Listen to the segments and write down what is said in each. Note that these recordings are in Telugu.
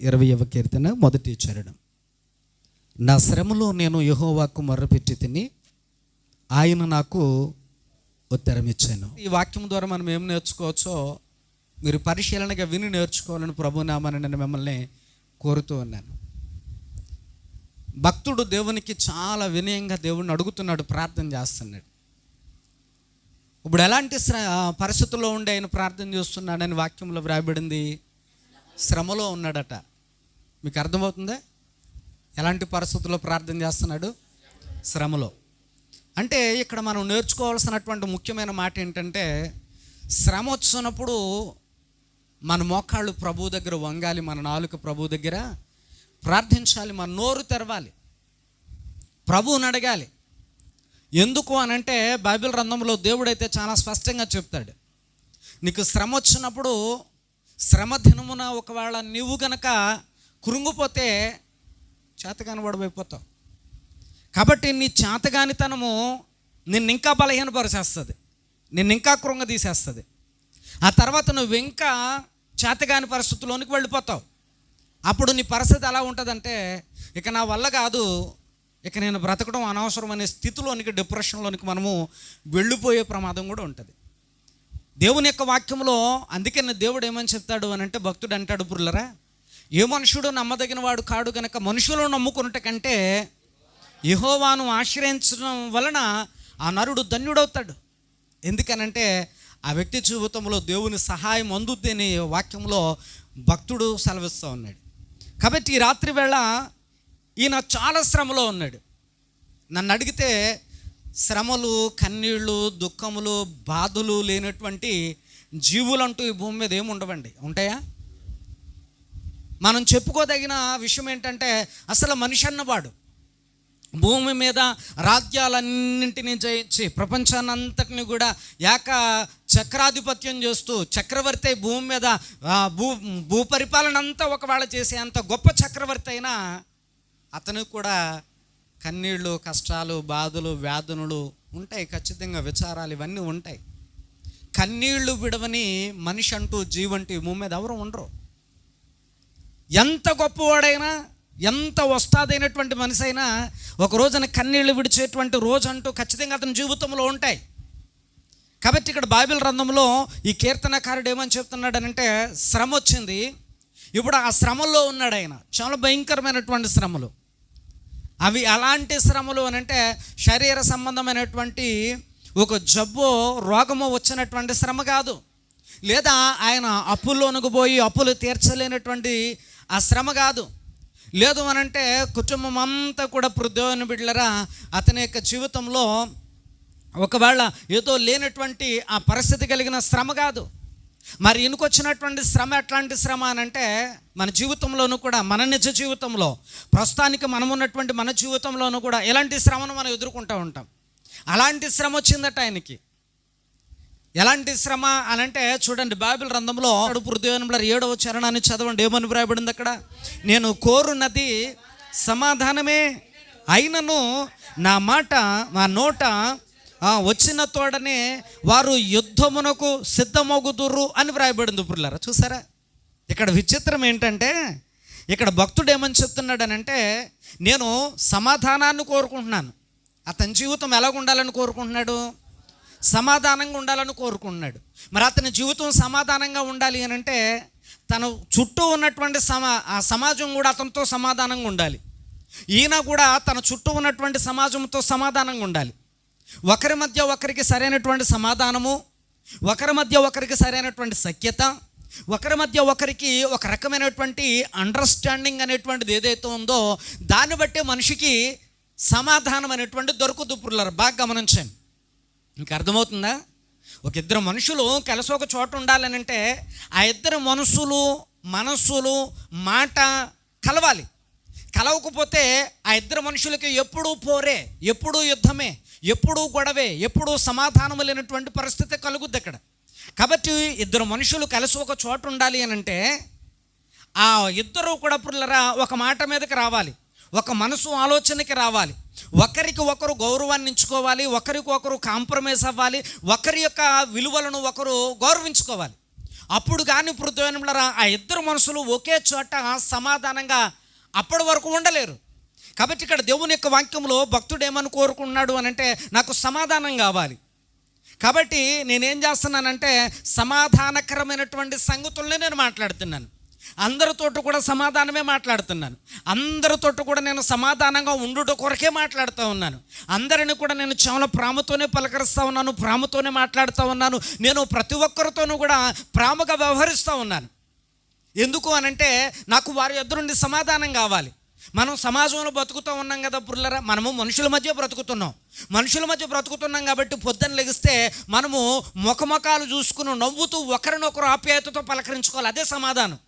20వ కీర్తన మొదటి చరణం. నా శ్రమలో నేను యెహోవాకు మొర్రపెట్టి తిని ఆయన నాకు ఉత్తరం ఇచ్చాను. ఈ వాక్యం ద్వారా మనం ఏం నేర్చుకోవచ్చో మీరు పరిశీలనగా విని నేర్చుకోవాలని ప్రభునామాన్ని నేను మిమ్మల్ని కోరుతూ ఉన్నాను. భక్తుడు దేవునికి చాలా వినయంగా దేవుడిని అడుగుతున్నాడు, ప్రార్థన చేస్తున్నాడు. ఇప్పుడు ఎలాంటి పరిస్థితుల్లో ఉండి ఆయన ప్రార్థన చేస్తున్నాడని వాక్యంలో వ్రాయబడింది? శ్రమలో ఉన్నాడట. మీకు అర్థమవుతుందా? ఎలాంటి పరిస్థితుల్లో ప్రార్థన చేస్తున్నాడు? శ్రమలో. అంటే ఇక్కడ మనం నేర్చుకోవాల్సినటువంటి ముఖ్యమైన మాట ఏంటంటే, శ్రమ వచ్చినప్పుడు మన మోకాళ్ళు ప్రభు దగ్గర వంగాలి, మన నాలుక ప్రభు దగ్గర ప్రార్థించాలి, మన నోరు తెరవాలి, ప్రభువుని అడగాలి. ఎందుకు అనంటే బైబిల్ గ్రంథంలో దేవుడైతే చాలా స్పష్టంగా చెప్తాడు, నీకు శ్రమ వచ్చినప్పుడు, శ్రమ దినమున ఒకవేళ నీవు గనక కృంగిపోతే చేతగాని వాడిపోతావు. కాబట్టి నీ చేతగానితనము నిన్ను ఇంకా బలహీనపరిచేస్తుంది, నిన్ను ఇంకా కృంగ తీసేస్తుంది. ఆ తర్వాత నువ్వు ఇంకా చేతగాని పరిస్థితుల్లోనికి వెళ్ళిపోతావు. అప్పుడు నీ పరిస్థితి ఎలా ఉంటుందంటే, ఇక నా వల్ల కాదు, ఇక నేను బ్రతకడం అనవసరం అనే స్థితిలోనికి, డిప్రెషన్లోనికి మనము వెళ్ళిపోయే ప్రమాదం కూడా ఉంటుంది. దేవుని యొక్క వాక్యంలో అందుకే దేవుడు ఏమని చెప్తాడు అని అంటే, భక్తుడు అంటాడు, పురులరా, ఏ మనుషుడు నమ్మదగిన వాడు కాడు కనుక మనుషులను నమ్ముకున్నట్టు కంటే యెహోవాను ఆశ్రయించడం వలన ఆ నరుడు ధన్యుడవుతాడు. ఎందుకనంటే ఆ వ్యక్తి జీవితంలో దేవుని సహాయం అందుద్ది అని వాక్యంలో భక్తుడు సెలవిస్తూ ఉన్నాడు. కాబట్టి ఈ రాత్రి వేళ ఈయన చాలా శ్రమలో ఉన్నాడు. నన్ను అడిగితే శ్రమలు, కన్నీళ్ళు, దుఃఖములు, బాధలు లేనటువంటి జీవులంటూ ఈ భూమి మీద ఏమి ఉండవండి. ఉంటాయా? మనం చెప్పుకోదగిన విషయం ఏంటంటే, అసలు మనిషి అన్నవాడు భూమి మీద రాజ్యాలన్నింటినీ జయించి ప్రపంచాన్ని అంతటిని కూడా చక్రాధిపత్యం చేస్తూ చక్రవర్తి భూమి మీద భూపరిపాలన అంతా ఒకవేళ చేసే అంత గొప్ప చక్రవర్తి అయినా అతనికి కూడా కన్నీళ్ళు, కష్టాలు, బాధలు, వ్యాధులు ఉంటాయి. ఖచ్చితంగా విచారాలు ఇవన్నీ ఉంటాయి. కన్నీళ్లు విడవని మనిషి అంటూ, జీవంటూ ఈ భూమి మీద ఎవరు ఉండరు. ఎంత గొప్పవాడైనా, ఎంత వస్తాదైనటువంటి మనిషి అయినా ఒక రోజున కన్నీళ్లు విడిచేటువంటి రోజు అంటూ ఖచ్చితంగా అతని జీవితంలో ఉంటాయి. కాబట్టి ఇక్కడ బైబిల్ గ్రంథంలో ఈ కీర్తనకారుడు ఏమని చెప్తున్నాడనంటే, శ్రమ వచ్చింది, ఇప్పుడు ఆ శ్రమలో ఉన్నాడు ఆయన. చాలా భయంకరమైనటువంటి శ్రమలు. అవి అలాంటి శ్రమలు అని అంటే శరీర సంబంధమైనటువంటి ఒక జబ్బో, రోగమో వచ్చినటువంటి శ్రమ కాదు, లేదా ఆయన అప్పుల్లోనికి పోయి అప్పులు తీర్చలేనటువంటి ఆ శ్రమ కాదు, లేదు అనంటే కుటుంబం అంతా కూడా దేవుని బిడ్డలరా అతని యొక్క జీవితంలో ఒకవేళ ఏదో లేనటువంటి ఆ పరిస్థితి కలిగిన శ్రమ కాదు. మరి ఇనుకొచ్చినటువంటి శ్రమ ఎట్లాంటి శ్రమ అనంటే, మన జీవితంలోనూ కూడా, మన నిజ జీవితంలో ప్రస్తుతానికి మనం ఉన్నటువంటి మన జీవితంలోనూ కూడా ఎలాంటి శ్రమను మనం ఎదుర్కొంటూ ఉంటాం. అలాంటి శ్రమ వచ్చిందట ఆయనకి. ఎలాంటి శ్రమ అనంటే చూడండి, బైబిల్ గ్రంథంలో దేవుని 7వ చరణాన్ని చదవండి. ఏమని వ్రాయబడింది అక్కడ? నేను కోరున్నది సమాధానమే, అయినను నా మాట నా నోట వచ్చిన తోడనే వారు యుద్ధమునకు సిద్ధమగుదురు అని వ్రాయబడింది. పురులారా, చూసారా? ఇక్కడ విచిత్రం ఏంటంటే, ఇక్కడ భక్తుడు ఏమని చెప్తున్నాడు అనంటే, నేను సమాధానాన్ని కోరుకుంటున్నాను. అతని జీవితం ఎలాగ ఉండాలని కోరుకుంటున్నాడు? సమాధానంగా ఉండాలని కోరుకుంటున్నాడు. మరి అతని జీవితం సమాధానంగా ఉండాలి అని అంటే తన చుట్టూ ఉన్నటువంటి ఆ సమాజం కూడా అతనితో సమాధానంగా ఉండాలి. ఈయన కూడా తన చుట్టూ ఉన్నటువంటి సమాజంతో సమాధానంగా ఉండాలి. ఒకరి మధ్య ఒకరికి సరైనటువంటి సమాధానము, ఒకరి మధ్య ఒకరికి సరైనటువంటి సఖ్యత, ఒకరి మధ్య ఒకరికి ఒక రకమైనటువంటి అండర్స్టాండింగ్ అనేటువంటిది ఏదైతే ఉందో దాన్ని బట్టి మనిషికి సమాధానం అనేటువంటి దొరుకుతూ. పురులారా, బాగా గమనించండి. ఇంకా అర్థమవుతుందా? ఒక ఇద్దరు మనుషులు కలిసి ఒక చోట ఉండాలని అంటే ఆ ఇద్దరు మనస్సులు మాట కలవాలి. కలవకపోతే ఆ ఇద్దరు మనుషులకి ఎప్పుడూ పోరే, ఎప్పుడూ యుద్ధమే, ఎప్పుడూ గొడవే, ఎప్పుడూ సమాధానం లేనటువంటి పరిస్థితి కలుగుద్ది అక్కడ. కాబట్టి ఇద్దరు మనుషులు కలిసి ఒక చోట ఉండాలి అని అంటే ఆ ఇద్దరు కూడా పుల్లరా ఒక మాట మీదకి రావాలి, ఒక మనసు ఆలోచనకి రావాలి, ఒకరికి ఒకరు గౌరవాన్ని ఇచ్చుకోవాలి, ఒకరికి ఒకరు కాంప్రమైజ్ అవ్వాలి, ఒకరి యొక్క విలువలను ఒకరు గౌరవించుకోవాలి. అప్పుడు కానీ పృథ్వీనులారా ఆ ఇద్దరు మనుషులు ఒకే చోట సమాధానంగా అప్పటి వరకు ఉండలేరు. కాబట్టి ఇక్కడ దేవుని యొక్క వాక్యంలో భక్తుడు ఏమని కోరుకున్నాడు అని అంటే, నాకు సమాధానం కావాలి. కాబట్టి నేనేం చేస్తున్నానంటే సమాధానకరమైనటువంటి సంగతుల్ని నేను మాట్లాడుతున్నాను. అందరితోటి కూడా సమాధానమే మాట్లాడుతున్నాను. అందరితోటి కూడా నేను సమాధానంగా ఉండుట కొరకే మాట్లాడుతూ ఉన్నాను. అందరిని కూడా నేను చాలా ప్రేమతోనే పలకరిస్తూ ఉన్నాను, ప్రేమతోనే మాట్లాడుతూ ఉన్నాను. నేను ప్రతి ఒక్కరితోనూ కూడా ప్రేమగా వ్యవహరిస్తూ ఉన్నాను. ఎందుకు అనంటే నాకు వారి యొద్ద నుండి సమాధానం కావాలి. మనం సమాజంలో బ్రతుకుతూ ఉన్నాం కదా పుల్లరా, మనము మనుషుల మధ్య బ్రతుకుతున్నాం కాబట్టి పొద్దున్న లెగిస్తే మనము ముఖముఖాలు చూసుకుని నవ్వుతూ ఒకరినొకరు ఆప్యాయతతో పలకరించుకోవాలి. అదే సమాధానం.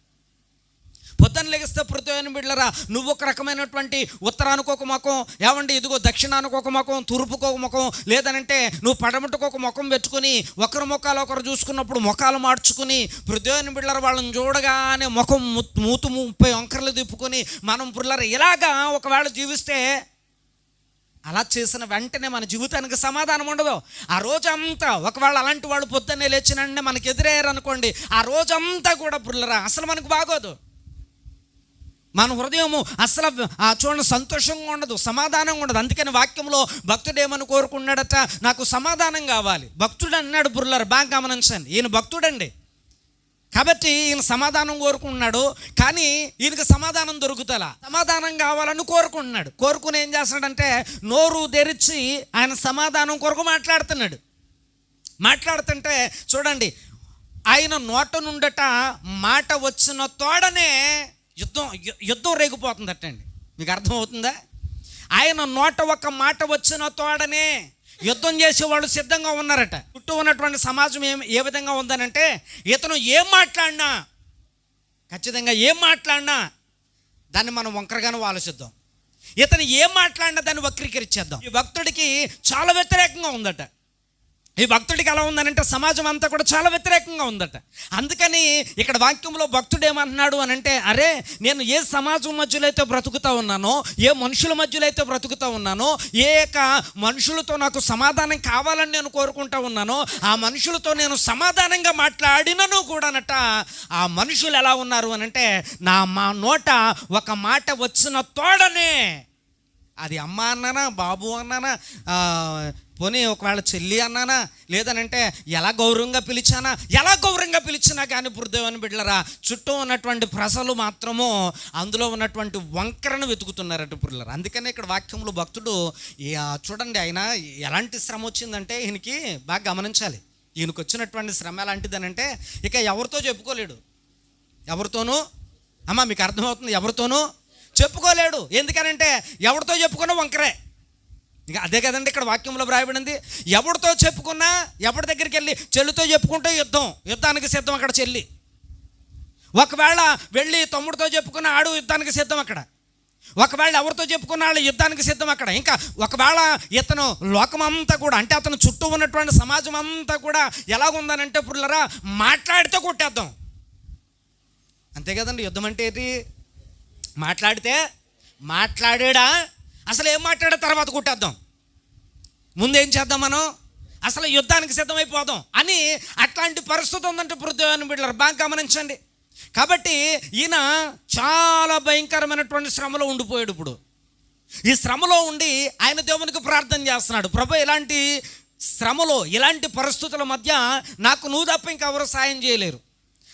పొద్దున్న లెగిస్తే పృథ్వీని బిడ్డలరా, నువ్వు ఒక రకమైనటువంటి ఉత్తరానికి ఒక ముఖం, ఏమండి ఇదిగో దక్షిణానికి ఒక ముఖం, తూర్పుకు ఒక ముఖం, లేదనంటే నువ్వు పడమటకు ఒక ముఖం పెట్టుకుని ఒకరి ముఖాలు ఒకరు చూసుకున్నప్పుడు ముఖాలు మార్చుకుని పృథ్వీని బిడ్డలరా వాళ్ళని చూడగానే ముఖం మూతు 30 వంకరలు తిప్పుకొని మనం పుల్లర ఇలాగా ఒకవేళ జీవిస్తే, అలా చేసిన వెంటనే మన జీవితానికి సమాధానం ఉండదు. ఆ రోజంతా ఒకవేళ అలాంటి వాళ్ళు పొద్దున్నే లేచినంటే మనకు ఎదురయ్యారు అనుకోండి, ఆ రోజంతా కూడా పుల్లరా అసలు మనకు బాగోదు. మన హృదయము అసలు చూడండి సంతోషంగా ఉండదు, సమాధానంగా ఉండదు. అందుకని వాక్యంలో భక్తుడు ఏమని కోరుకున్నాడట, నాకు సమాధానం కావాలి. భక్తుడు అన్నాడు పుల్లరు, బాగా గమనించండి, ఈయన భక్తుడండి. కాబట్టి ఈయన సమాధానం కోరుకున్నాడు, కానీ ఈయనకి సమాధానం దొరుకుతలా. సమాధానం కావాలని కోరుకుంటున్నాడు. కోరుకుని ఏం చేస్తున్నాడంటే నోరు తెరిచి ఆయన సమాధానం కొరకు మాట్లాడుతుంటే చూడండి, ఆయన నోట నుండట మాట వచ్చిన తోడనే యుద్ధం రేగిపోతుందటండి. మీకు అర్థమవుతుందా? ఆయన నోట ఒక మాట వచ్చిన తోడనే యుద్ధం చేసేవాళ్ళు సిద్ధంగా ఉన్నారట. చుట్టూ ఉన్నటువంటి సమాజం ఏ విధంగా ఉందనంటే, ఇతను ఖచ్చితంగా ఏం మాట్లాడినా దాన్ని మనం వంకరగానే ఆలోచిద్దాం. ఇతను ఏం మాట్లాడినా దాన్ని వక్రీకరించేద్దాం. ఈ భక్తుడికి చాలా వ్యతిరేకంగా ఉందట. ఈ భక్తుడికి ఎలా ఉందనంటే సమాజం అంతా కూడా చాలా వ్యతిరేకంగా ఉందట. అందుకని ఇక్కడ వాక్యంలో భక్తుడు ఏమంటున్నాడు అని అంటే, అరే నేను ఏ సమాజం మధ్యలో అయితే బ్రతుకుతూ ఉన్నానో, ఏ మనుషుల మధ్యలో అయితే బ్రతుకుతూ ఉన్నానో, ఏ మనుషులతో నాకు సమాధానం కావాలని నేను కోరుకుంటూ ఉన్నానో, ఆ మనుషులతో నేను సమాధానంగా మాట్లాడినను కూడానట ఆ మనుషులు ఎలా ఉన్నారు అని అంటే, మా నోట ఒక మాట వచ్చిన తోడనే, అది అమ్మ అన్నానా, బాబు అన్నానా, పోనీ ఒకవేళ చెల్లి అన్నానా, లేదనంటే ఎలా గౌరవంగా పిలిచినా కానీ పృథ్వీని బిడ్డలరా చుట్టూ ఉన్నటువంటి ప్రజలు మాత్రము అందులో ఉన్నటువంటి వంకరను వెతుకుతున్నారట పుల్లరా. అందుకనే ఇక్కడ వాక్యంలో భక్తుడు చూడండి, ఆయన ఎలాంటి శ్రమ వచ్చిందంటే ఈయనకి బాగా గమనించాలి. ఈయనకు వచ్చినటువంటి శ్రమ ఎలాంటిదనంటే ఇక ఎవరితో చెప్పుకోలేడు. ఎవరితోనూ అమ్మ మీకు అర్థమవుతుంది, ఎవరితోనూ చెప్పుకోలేడు. ఎందుకనంటే ఎవరితో చెప్పుకున్నా వంకరే. ఇక అదే కదండి ఇక్కడ వాక్యంలో వ్రాయబడింది. ఎవరితో చెప్పుకున్నా, ఎవరి దగ్గరికి వెళ్ళి చెల్లితో చెప్పుకుంటే యుద్ధానికి సిద్ధం అక్కడ చెల్లి. ఒకవేళ వెళ్ళి తమ్ముడితో చెప్పుకున్న ఆడు యుద్ధానికి సిద్ధం అక్కడ. ఒకవేళ ఎవరితో చెప్పుకున్న వాళ్ళు యుద్ధానికి సిద్ధం అక్కడ. ఇంకా ఒకవేళ ఇతను లోకమంతా కూడా, అంటే అతను చుట్టూ ఉన్నటువంటి సమాజం అంతా కూడా ఎలాగుందనంటే పుల్లరా మాట్లాడితే కొట్టేద్దాం. అంతే కదండి. యుద్ధం అంటే ఏంటి? మాట్లాడాడా అసలు ఏం మాట్లాడే తర్వాత కొట్టేద్దాం, ముందేం చేద్దాం మనం, అసలు యుద్ధానికి సిద్ధమైపోదాం అని అట్లాంటి పరిస్థితి ఉందంటే పృథ్వీని బిడ్డలారా బాగా గమనించండి. కాబట్టి ఈయన చాలా భయంకరమైనటువంటి శ్రమలో ఉండిపోయాడు. ఇప్పుడు ఈ శ్రమలో ఉండి ఆయన దేవునికి ప్రార్థన చేస్తున్నాడు, ప్రభు ఇలాంటి శ్రమలో ఇలాంటి పరిస్థితుల మధ్య నాకు నువ్వు తప్ప ఇంకెవరు సాయం చేయలేరు.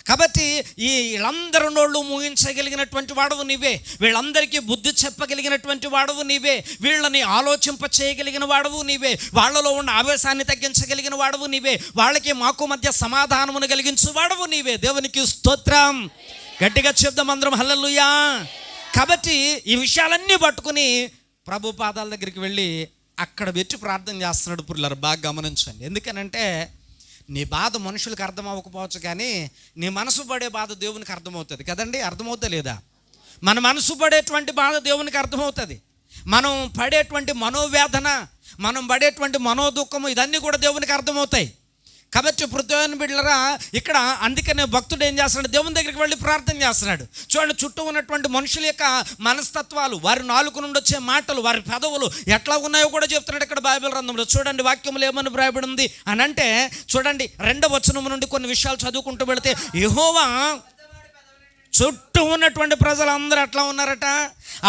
కాబట్టి వీళ్ళందరూ నోళ్ళు ముగించగలిగినటువంటి వాడవు నీవే, వీళ్ళందరికీ బుద్ధి చెప్పగలిగినటువంటి వాడవు నీవే, వీళ్ళని ఆలోచింప చేయగలిగిన వాడవు నీవే, వాళ్ళలో ఉన్న ఆవేశాన్ని తగ్గించగలిగిన వాడవు నీవే, వాళ్ళకి మాకు మధ్య సమాధానమును కలిగించు వాడవు నీవే. దేవునికి స్తోత్రం. గట్టిగా చెప్దాం అందరం హల్లెలూయా. కాబట్టి ఈ విషయాలన్నీ పట్టుకుని ప్రభు పాదాల దగ్గరికి వెళ్ళి అక్కడ పెట్టి ప్రార్థన చేస్తున్నాడు పుల్లరు. బాగా గమనించండి. ఎందుకనంటే నీ బాధ మనుషులకు అర్థం అవ్వకపోవచ్చు, కానీ నీ మనసు పడే బాధ దేవునికి అర్థమవుతుంది కదండి. అర్థమవుతా లేదా? మన మనసు పడేటువంటి బాధ దేవునికి అర్థమవుతుంది. మనం పడేటువంటి మనోవేదన, మనం పడేటువంటి మనోదుఖము, ఇదన్నీ కూడా దేవునికి అర్థమవుతాయి. కాబట్టి ప్రతిని బిడ్డలరా ఇక్కడ అందుకనే భక్తుడు ఏం చేస్తున్నాడు, దేవుని దగ్గరికి వెళ్ళి ప్రార్థన చేస్తున్నాడు. చూడండి, చుట్టూ ఉన్నటువంటి మనుషుల యొక్క మనస్తత్వాలు, వారి నాలుక నుండి వచ్చే మాటలు, వారి పెదవులు ఎట్లా ఉన్నాయో కూడా చెప్తున్నాడు ఇక్కడ బైబిల్ గ్రంథంలో. చూడండి వాక్యంలో ఏమని రాయబడి ఉంది అని అంటే, చూడండి 2వ వచనం నుండి కొన్ని విషయాలు చదువుకుంటూ వెళితే, యెహోవా చుట్టూ ఉన్నటువంటి ప్రజలందరూ ఎట్లా ఉన్నారట,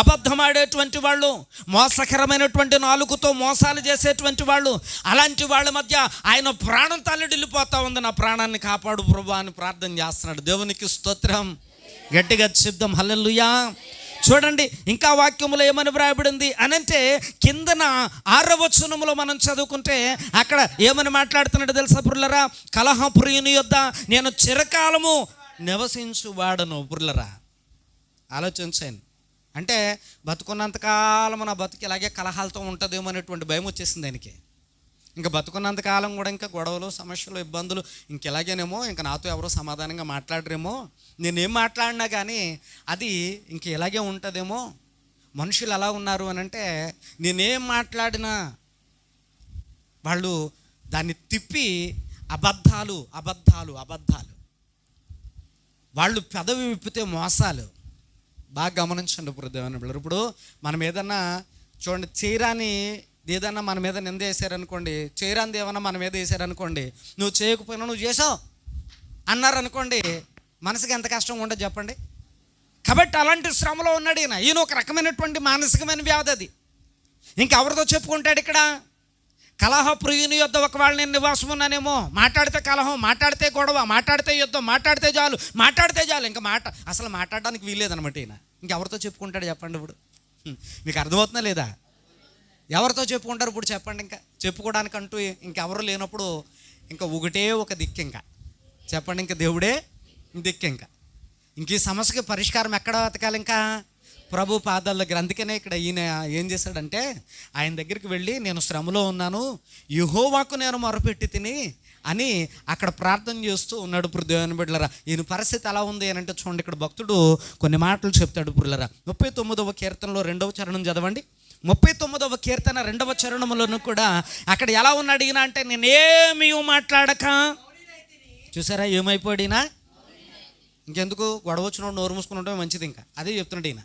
అబద్ధమాడేటువంటి వాళ్ళు, మోసకరమైనటువంటి నాలుగుతో మోసాలు చేసేటువంటి వాళ్ళు, అలాంటి వాళ్ళ మధ్య ఆయన ప్రాణం తల్లడిల్లిపోతా ఉంది. నా ప్రాణాన్ని కాపాడు ప్రభువా అని ప్రార్థన చేస్తున్నాడు. దేవునికి స్తోత్రం, గట్టిగా చెప్దాం హల్లెలూయా. చూడండి ఇంకా వాక్యములో ఏమని వ్రాయబడింది అనంటే, కిందన 6వ వచనములో మనం చదువుకుంటే అక్కడ ఏమని మాట్లాడుతున్నాడు తెలుసా పురులరా, కలహప్రియుని యొద్ద నేను చిరకాలము నివసించువాడను. పురులరా ఆలోచించండి, అంటే బతుకున్నంతకాలం నా బతుకు ఇలాగే కలహాలతో ఉంటుందేమో అనేటువంటి భయం వచ్చేసింది ఆయనకి. ఇంకా బతుకున్నంతకాలం కూడా ఇంకా గొడవలు, సమస్యలు, ఇబ్బందులు ఇంకెలాగేనేమో, ఇంకా నాతో ఎవరో సమాధానంగా మాట్లాడరేమో, నేనేం మాట్లాడినా కానీ అది ఇంక ఇలాగే ఉంటుందేమో, మనుషులు ఎలా ఉన్నారు అని అంటే నేనేం మాట్లాడినా వాళ్ళు దాన్ని తిప్పి అబద్ధాలు అబద్ధాలు అబద్ధాలు, వాళ్ళు పెదవి విప్పితే మోసాలు. బాగా గమనించండి ఇప్పుడు దేవుని బిడ్డలు. ఇప్పుడు మనం ఏదన్నా చూడండి, చేయరాని ఏదన్నా మన మీద నింద వేసారనుకోండి, చేయరానిది ఏమన్నా మన మీద వేసారనుకోండి, నువ్వు చేయకపోయినా నువ్వు చేసావు అన్నారనుకోండి, మనసుకి ఎంత కష్టం ఉండదు చెప్పండి. కాబట్టి అలాంటి శ్రమలో ఉన్నాడు ఈయన ఒక రకమైనటువంటి మానసికమైన వ్యాధి అది. ఇంకెవరితో చెప్పుకుంటాడు ఇక్కడ, కలహప్రియుని యొద్ద ఒకవేళ నేను నివాసం ఉన్నానేమో, మాట్లాడితే కలహం, మాట్లాడితే గొడవ, మాట్లాడితే యుద్ధం, మాట్లాడితే చాలు ఇంకా అసలు మాట్లాడడానికి వీల్లేదనమాట ఈయన. ఇంకెవరితో చెప్పుకుంటాడు చెప్పండి ఇప్పుడు, మీకు అర్థమవుతుందా లేదా? ఎవరితో చెప్పుకుంటారు ఇప్పుడు చెప్పండి? ఇంకా చెప్పుకోవడానికంటూ ఇంకెవరు లేనప్పుడు ఇంకా ఒకటే ఒక దిక్కు, ఇంకా చెప్పండి, ఇంకా దేవుడే దిక్కు. ఇంక ఈ సమస్యకి పరిష్కారం ఎక్కడ వెతకాలి? ఇంకా ప్రభు పాదాల దగ్గర. అందుకనే ఇక్కడ ఈయన ఏం చేశాడంటే, ఆయన దగ్గరికి వెళ్ళి నేను శ్రమలో ఉన్నాను, యెహోవాకు నేను మొరపెట్టి తిని అని అక్కడ ప్రార్థన చేస్తూ ఉన్నాడు. ఇప్పుడు దేవుని బిడ్డలారా, ఈయన పరిస్థితి ఎలా ఉంది అని అంటే చూడండి, ఇక్కడ భక్తుడు కొన్ని మాటలు చెప్తాడు. పురులరా 39వ కీర్తనలో 2వ చరణం చదవండి. 39వ కీర్తన 2వ చరణంలోనూ కూడా అక్కడ ఎలా ఉన్నాడు ఈయన అంటే, నేనేమీ మాట్లాడక, చూసారా ఏమైపోయాడు ఈయన. ఇంకెందుకు గొడవ వచ్చినప్పుడు నోరు మూసుకుని ఉండటం మంచిది. ఇంకా అదే చెప్తున్నాడు ఈయన.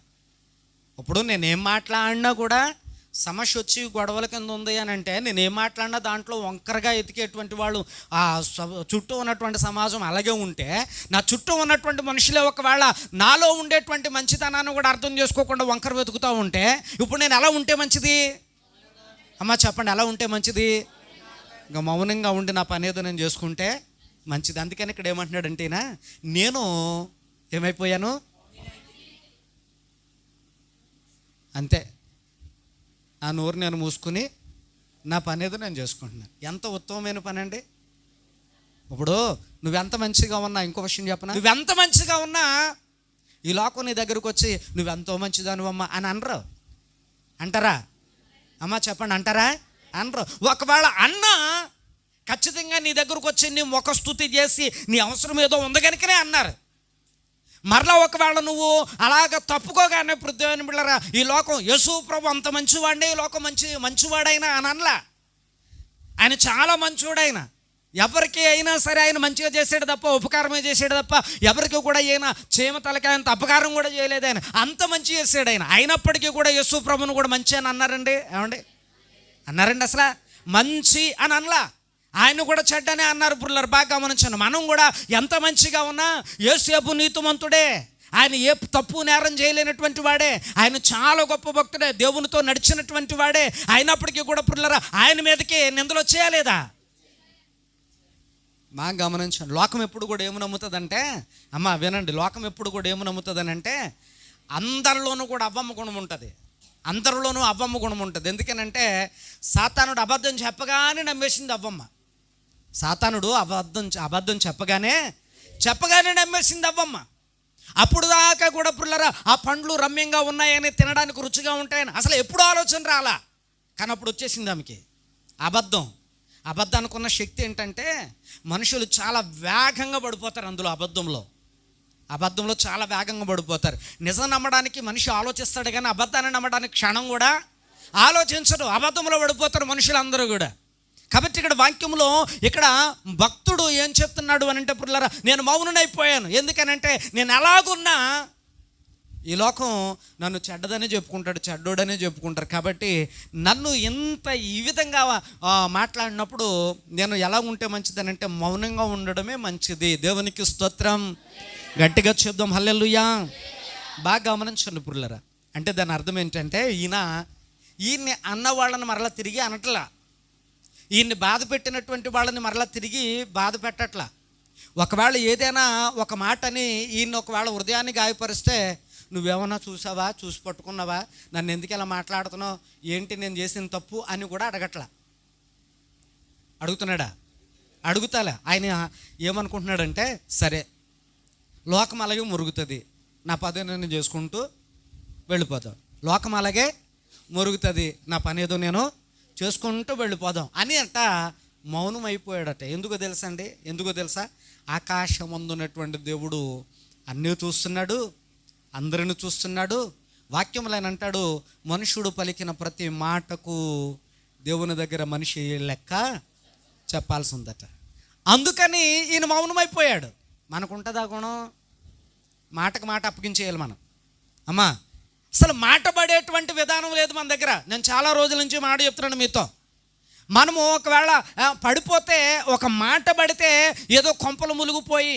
ఇప్పుడు నేనేం మాట్లాడినా కూడా సమస్య వచ్చి గొడవల కింద ఉంది అని అంటే, నేనేం మాట్లాడినా దాంట్లో వంకరగా ఎతికేటువంటి వాళ్ళు ఆ చుట్టూ ఉన్నటువంటి సమాజం అలాగే ఉంటే, నా చుట్టూ ఉన్నటువంటి మనుషులే ఒకవేళ నాలో ఉండేటువంటి మంచితనాన్ని కూడా అర్థం చేసుకోకుండా వంకర వెతుకుతూ ఉంటే, ఇప్పుడు నేను ఎలా ఉంటే మంచిది అమ్మా చెప్పండి? ఎలా ఉంటే మంచిది? ఇంకా మౌనంగా ఉండి నా పని ఏదో నేను చేసుకుంటే మంచిది. అందుకని ఇక్కడ ఏమంటున్నాడంటే, నేను ఏమైపోయాను అంతే, నా నోరు నేను మూసుకుని నా పని ఏదో నేను చేసుకుంటున్నాను. ఎంత ఉత్తమమైన పని అండి. ఇప్పుడు నువ్వెంత మంచిగా ఉన్నా, ఇంకో విషయం చెప్పనా, నువ్వెంత మంచిగా ఉన్నా ఈ లోకం నీ దగ్గరకు వచ్చి నువ్వెంతో మంచిదానివమ్మా అని అనరు. అంటారా అమ్మా చెప్పండి? అంటారా? అనరు. ఒకవేళ అన్నా ఖచ్చితంగా నీ దగ్గరకు వచ్చి నీ ముఖ స్తుతి చేసి నీ అవసరం ఏదో ఉంది కనుకనే అన్నారు. మరలా ఒకవేళ నువ్వు అలాగ తప్పుకోగానే దేవుని బిడ్డలారా, ఈ లోకం యేసు ప్రభు అంత మంచివాడే, ఈ లోకం మంచివాడైనా అని అనలా. ఆయన చాలా మంచివాడైన, ఎవరికి అయినా సరే ఆయన మంచిగా చేసాడు తప్ప, ఉపకారమే చేసాడు తప్ప ఎవరికి కూడా అయినా చీమ తలకాయంత అపకారం కూడా చేయలేదు. ఆయన అంత మంచి చేసాడు. ఆయన అయినప్పటికీ కూడా యేసు ప్రభును కూడా మంచి అని అన్నారండి. ఏమండి అన్నారండి? అసలు మంచి అని అనలా, ఆయన కూడా చెడ్డనే అన్నారు. పురులారు బాగా గమనించండి. మనం కూడా ఎంత మంచిగా ఉన్నా యేసేపు నీతిమంతుడే, ఆయన ఏ తప్పు నేరం చేయలేనటువంటి వాడే, ఆయన చాలా గొప్ప భక్తుడే, దేవునితో నడిచినటువంటి వాడే. అయినప్పటికీ కూడా పురులారా ఆయన మీదకి నిందలు వచ్చేయలేదా? బాగా గమనించండి. లోకం ఎప్పుడు కూడా ఏమి నమ్ముతుందంటే, అమ్మ వినండి, లోకం ఎప్పుడు కూడా ఏమి నమ్ముతుందని అంటే, అందరిలోనూ కూడా అవ్వమ్మ గుణం ఉంటుంది. అందరిలోనూ అవ్వమ్మ గుణం ఉంటుంది. ఎందుకనంటే సాతానుడు అబద్ధం చెప్పగానే నమ్మేసింది అవ్వమ్మ. సాతానుడు అబద్ధం చెప్పగానే నమ్మేసింది అవ్వమ్మ. అప్పుడు దాకా కూడా పుల్లరా ఆ పండ్లు రమ్యంగా ఉన్నాయని, తినడానికి రుచిగా ఉంటాయని అసలు ఎప్పుడు ఆలోచన రాలా. కానీ అప్పుడు వచ్చేసింది ఆమెకి అబద్ధానికి ఉన్న శక్తి ఏంటంటే, మనుషులు చాలా వేగంగా పడిపోతారు అందులో. అబద్ధంలో చాలా వేగంగా పడిపోతారు. నిజం నమ్మడానికి మనిషి ఆలోచిస్తాడు కానీ అబద్ధాన్ని నమ్మడానికి క్షణం కూడా ఆలోచించడు. అబద్ధంలో పడిపోతారు మనుషులందరూ కూడా. కాబట్టి ఇక్కడ వాక్యంలో ఇక్కడ భక్తుడు ఏం చెప్తున్నాడు అని అంటే పుల్లారా, నేను మౌనునైపోయాను. ఎందుకనంటే నేను ఎలాగున్నా ఈ లోకం నన్ను చెడ్డదనే చెప్పుకుంటాడు, చెడ్డోడనే చెప్పుకుంటారు. కాబట్టి నన్ను ఇంత ఈ విధంగా మాట్లాడినప్పుడు నేను ఎలా ఉంటే మంచిదనంటే మౌనంగా ఉండడమే మంచిది. దేవునికి స్తోత్రం. గట్టిగా చెప్దాం హల్లెలూయా. బాగా గమనించండి పుల్లారా. అంటే దాని అర్థం ఏంటంటే ఈయన్ని అన్న వాళ్ళని మరలా తిరిగి అనట్లా, ఈయన్ని బాధ పెట్టినటువంటి వాళ్ళని మరలా తిరిగి బాధ పెట్టట్లా. ఒకవేళ ఏదైనా ఒక మాటని ఈయన్ని ఒకవేళ హృదయాన్ని గాయపరిస్తే, నువ్వేమన్నా చూసావా, చూసి పట్టుకున్నావా, నన్ను ఎందుకు ఇలా మాట్లాడుతున్నావు, ఏంటి నేను చేసిన తప్పు అని కూడా అడగట్లా. అడుగుతున్నాడా? అడుగుతాలే. ఆయన ఏమనుకుంటున్నాడంటే, సరే లోకం అలాగే మురుగుతుంది, నా పని నేను చేసుకుంటూ వెళ్ళిపోతాం, లోకం అలాగే మురుగుతుంది, నా పని ఏదో నేను చేసుకుంటూ వెళ్ళిపోదాం అని మౌనం అయిపోయాడట. ఎందుకో తెలుసా అండి? ఎందుకో తెలుసా? ఆకాశం అందున్నటువంటి దేవుడు అన్నీ చూస్తున్నాడు, అందరిని చూస్తున్నాడు. వాక్యములు ఆయన అంటాడు, మనుషుడు పలికిన ప్రతి మాటకు దేవుని దగ్గర మనిషి లెక్క చెప్పాల్సి ఉందట. అందుకని ఈయన మౌనమైపోయాడు. మనకుంటుందా గుణం? మాటకు మాట అప్పగించేయాలి మనం. అమ్మా, అసలు మాట పడేటువంటి విధానం లేదు మన దగ్గర. నేను చాలా రోజుల నుంచి మాట చెప్తున్నాను మీతో. మనము ఒకవేళ పడిపోతే, ఒక మాట పడితే ఏదో కొంపలు మునిగిపోయి,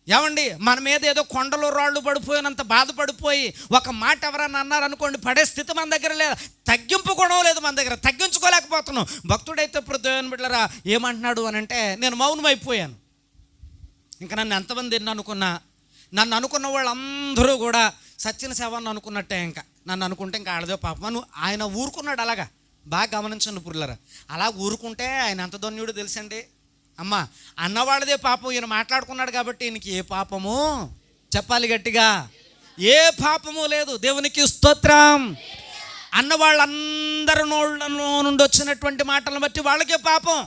ఏమండి మన మీద ఏదో కొండలు రాళ్ళు పడిపోయినంత బాధపడిపోయి ఒక మాట ఎవరన్నా అన్నారనుకోండి, పడే స్థితి మన దగ్గర లేదు. తగ్గింపు గుణం లేదు మన దగ్గర, తగ్గించుకోలేకపోతున్నాం. భక్తుడైతే ఇప్పుడు దేవుని బిడ్డలారా ఏమంటున్నాడు అని అంటే, నేను మౌనం అయిపోయాను. ఇంకా నన్ను ఎంతమంది అనుకున్నా, నన్ను అనుకున్న వాళ్ళందరూ కూడా సచ్చిన శవాన్ని అనుకున్నట్టే. ఇంకా నన్ను అనుకుంటే ఇంకా ఆడదే పాపం. ఆయన ఊరుకున్నాడు అలాగా. బాగా గమనించండి పుర్లరా. అలా ఊరుకుంటే ఆయన ఎంత ధన్యుడు తెలుసండి. అమ్మ, అన్నవాళ్ళదే పాపం, ఈయన మాట్లాడుకున్నాడు కాబట్టి ఈయనకి ఏ పాపము, చెప్పాలి గట్టిగా, ఏ పాపము లేదు. దేవునికి స్తోత్రం. అన్నవాళ్ళందరూ నోళ్ళ నుండి వచ్చినటువంటి మాటలను బట్టి వాళ్ళకే పాపం,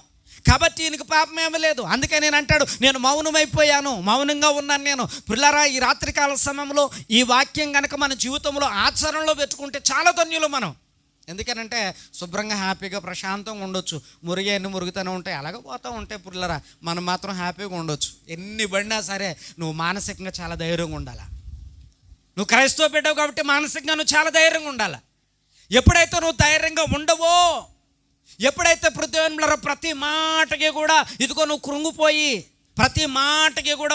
కాబట్టి ఈయనకి పాపం ఏమీ లేదు. అందుకే నేను అంటాడు, నేను మౌనమైపోయాను, మౌనంగా ఉన్నాను నేను. పిల్లరా, ఈ రాత్రికాల సమయంలో ఈ వాక్యం కనుక మన జీవితంలో ఆచరణలో పెట్టుకుంటే చాలా ధన్యులు మనం. ఎందుకనంటే శుభ్రంగా హ్యాపీగా ప్రశాంతంగా ఉండొచ్చు. మురిగే ఎన్ని మురుగుతూనే ఉంటాయి, అలాగే పోతూ ఉంటాయి పుల్లరా. మనం మాత్రం హ్యాపీగా ఉండొచ్చు. ఎన్ని పడినా సరే నువ్వు మానసికంగా చాలా ధైర్యంగా ఉండాలి. నువ్వు క్రైస్తవ బిడ్డవు కాబట్టి మానసికంగా నువ్వు చాలా ధైర్యంగా ఉండాలి. ఎప్పుడైతే నువ్వు ధైర్యంగా ఉండవో, ఎప్పుడైతే ప్రతి మాటకి కూడా ఇదిగో నువ్వు కృంగిపోయి, ప్రతి మాటకి కూడా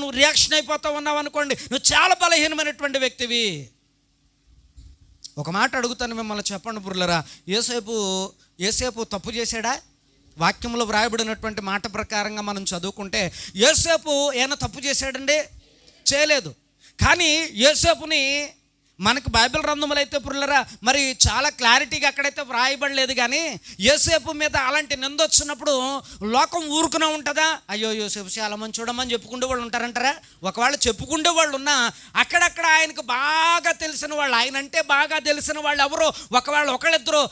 నువ్వు రియాక్షన్ అయిపోతావు ఉన్నావు అనుకోండి, నువ్వు చాలా బలహీనమైనటువంటి వ్యక్తివి. ఒక మాట అడుగుతాను మిమ్మల్ని, చెప్పండి పుర్లరా, యేసేపు తప్పు చేశాడా? వాక్యంలో వ్రాయబడినటువంటి మాట ప్రకారంగా మనం చదువుకుంటే యేసేపు ఏమైనా తప్పు చేశాడండి? చేయలేదు. కానీ యేసేపుని మనకు బైబిల్ గ్రంథములు అయితే పుర్లరా మరి చాలా క్లారిటీగా అక్కడైతే వ్రాయబడలేదు. కానీ యోసేపు మీద అలాంటి నింద వచ్చినప్పుడు లోకం ఊరుకునే ఉంటుందా? అయ్యో యోసేపు చాలా మంచి చూడమని చెప్పుకుంటే వాళ్ళు ఉంటారంటారా? ఒకవేళ చెప్పుకుంటే వాళ్ళు ఉన్నా అక్కడక్కడ ఆయనకు బాగా తెలిసిన వాళ్ళు, ఆయన అంటే బాగా తెలిసిన వాళ్ళు ఎవరో ఒకవేళ ఒకళ్ళిద్దరు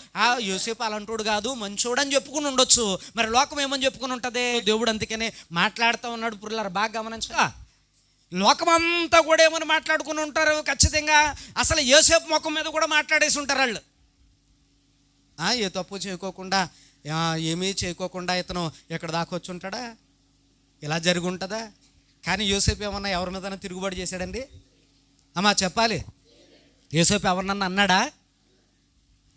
యోసేపు అలాంటోడు కాదు మంచోడని చెప్పుకుని ఉండొచ్చు. మరి లోకం ఏమని చెప్పుకుని ఉంటుంది? దేవుడు అందుకనే మాట్లాడుతూ ఉన్నాడు పుర్లరా. బాగా గమనించా, లోకమంతా కూడా ఏమని మాట్లాడుకుని ఉంటారు ఖచ్చితంగా. అసలు యోసేపు ముఖం మీద కూడా మాట్లాడేసి ఉంటారు వాళ్ళు. ఏ తప్పు చేయకోకుండా, ఏమీ చేయకోకుండా ఇతను ఎక్కడ దాకా వచ్చి ఉంటాడా? ఇలా జరిగి ఉంటుందా? కానీ యోసేపు ఏమన్నా ఎవరి మీద తిరుగుబాటు చేశాడండి? అమ్మా చెప్పాలి, యోసేపు ఎవరినన్నా అన్నాడా?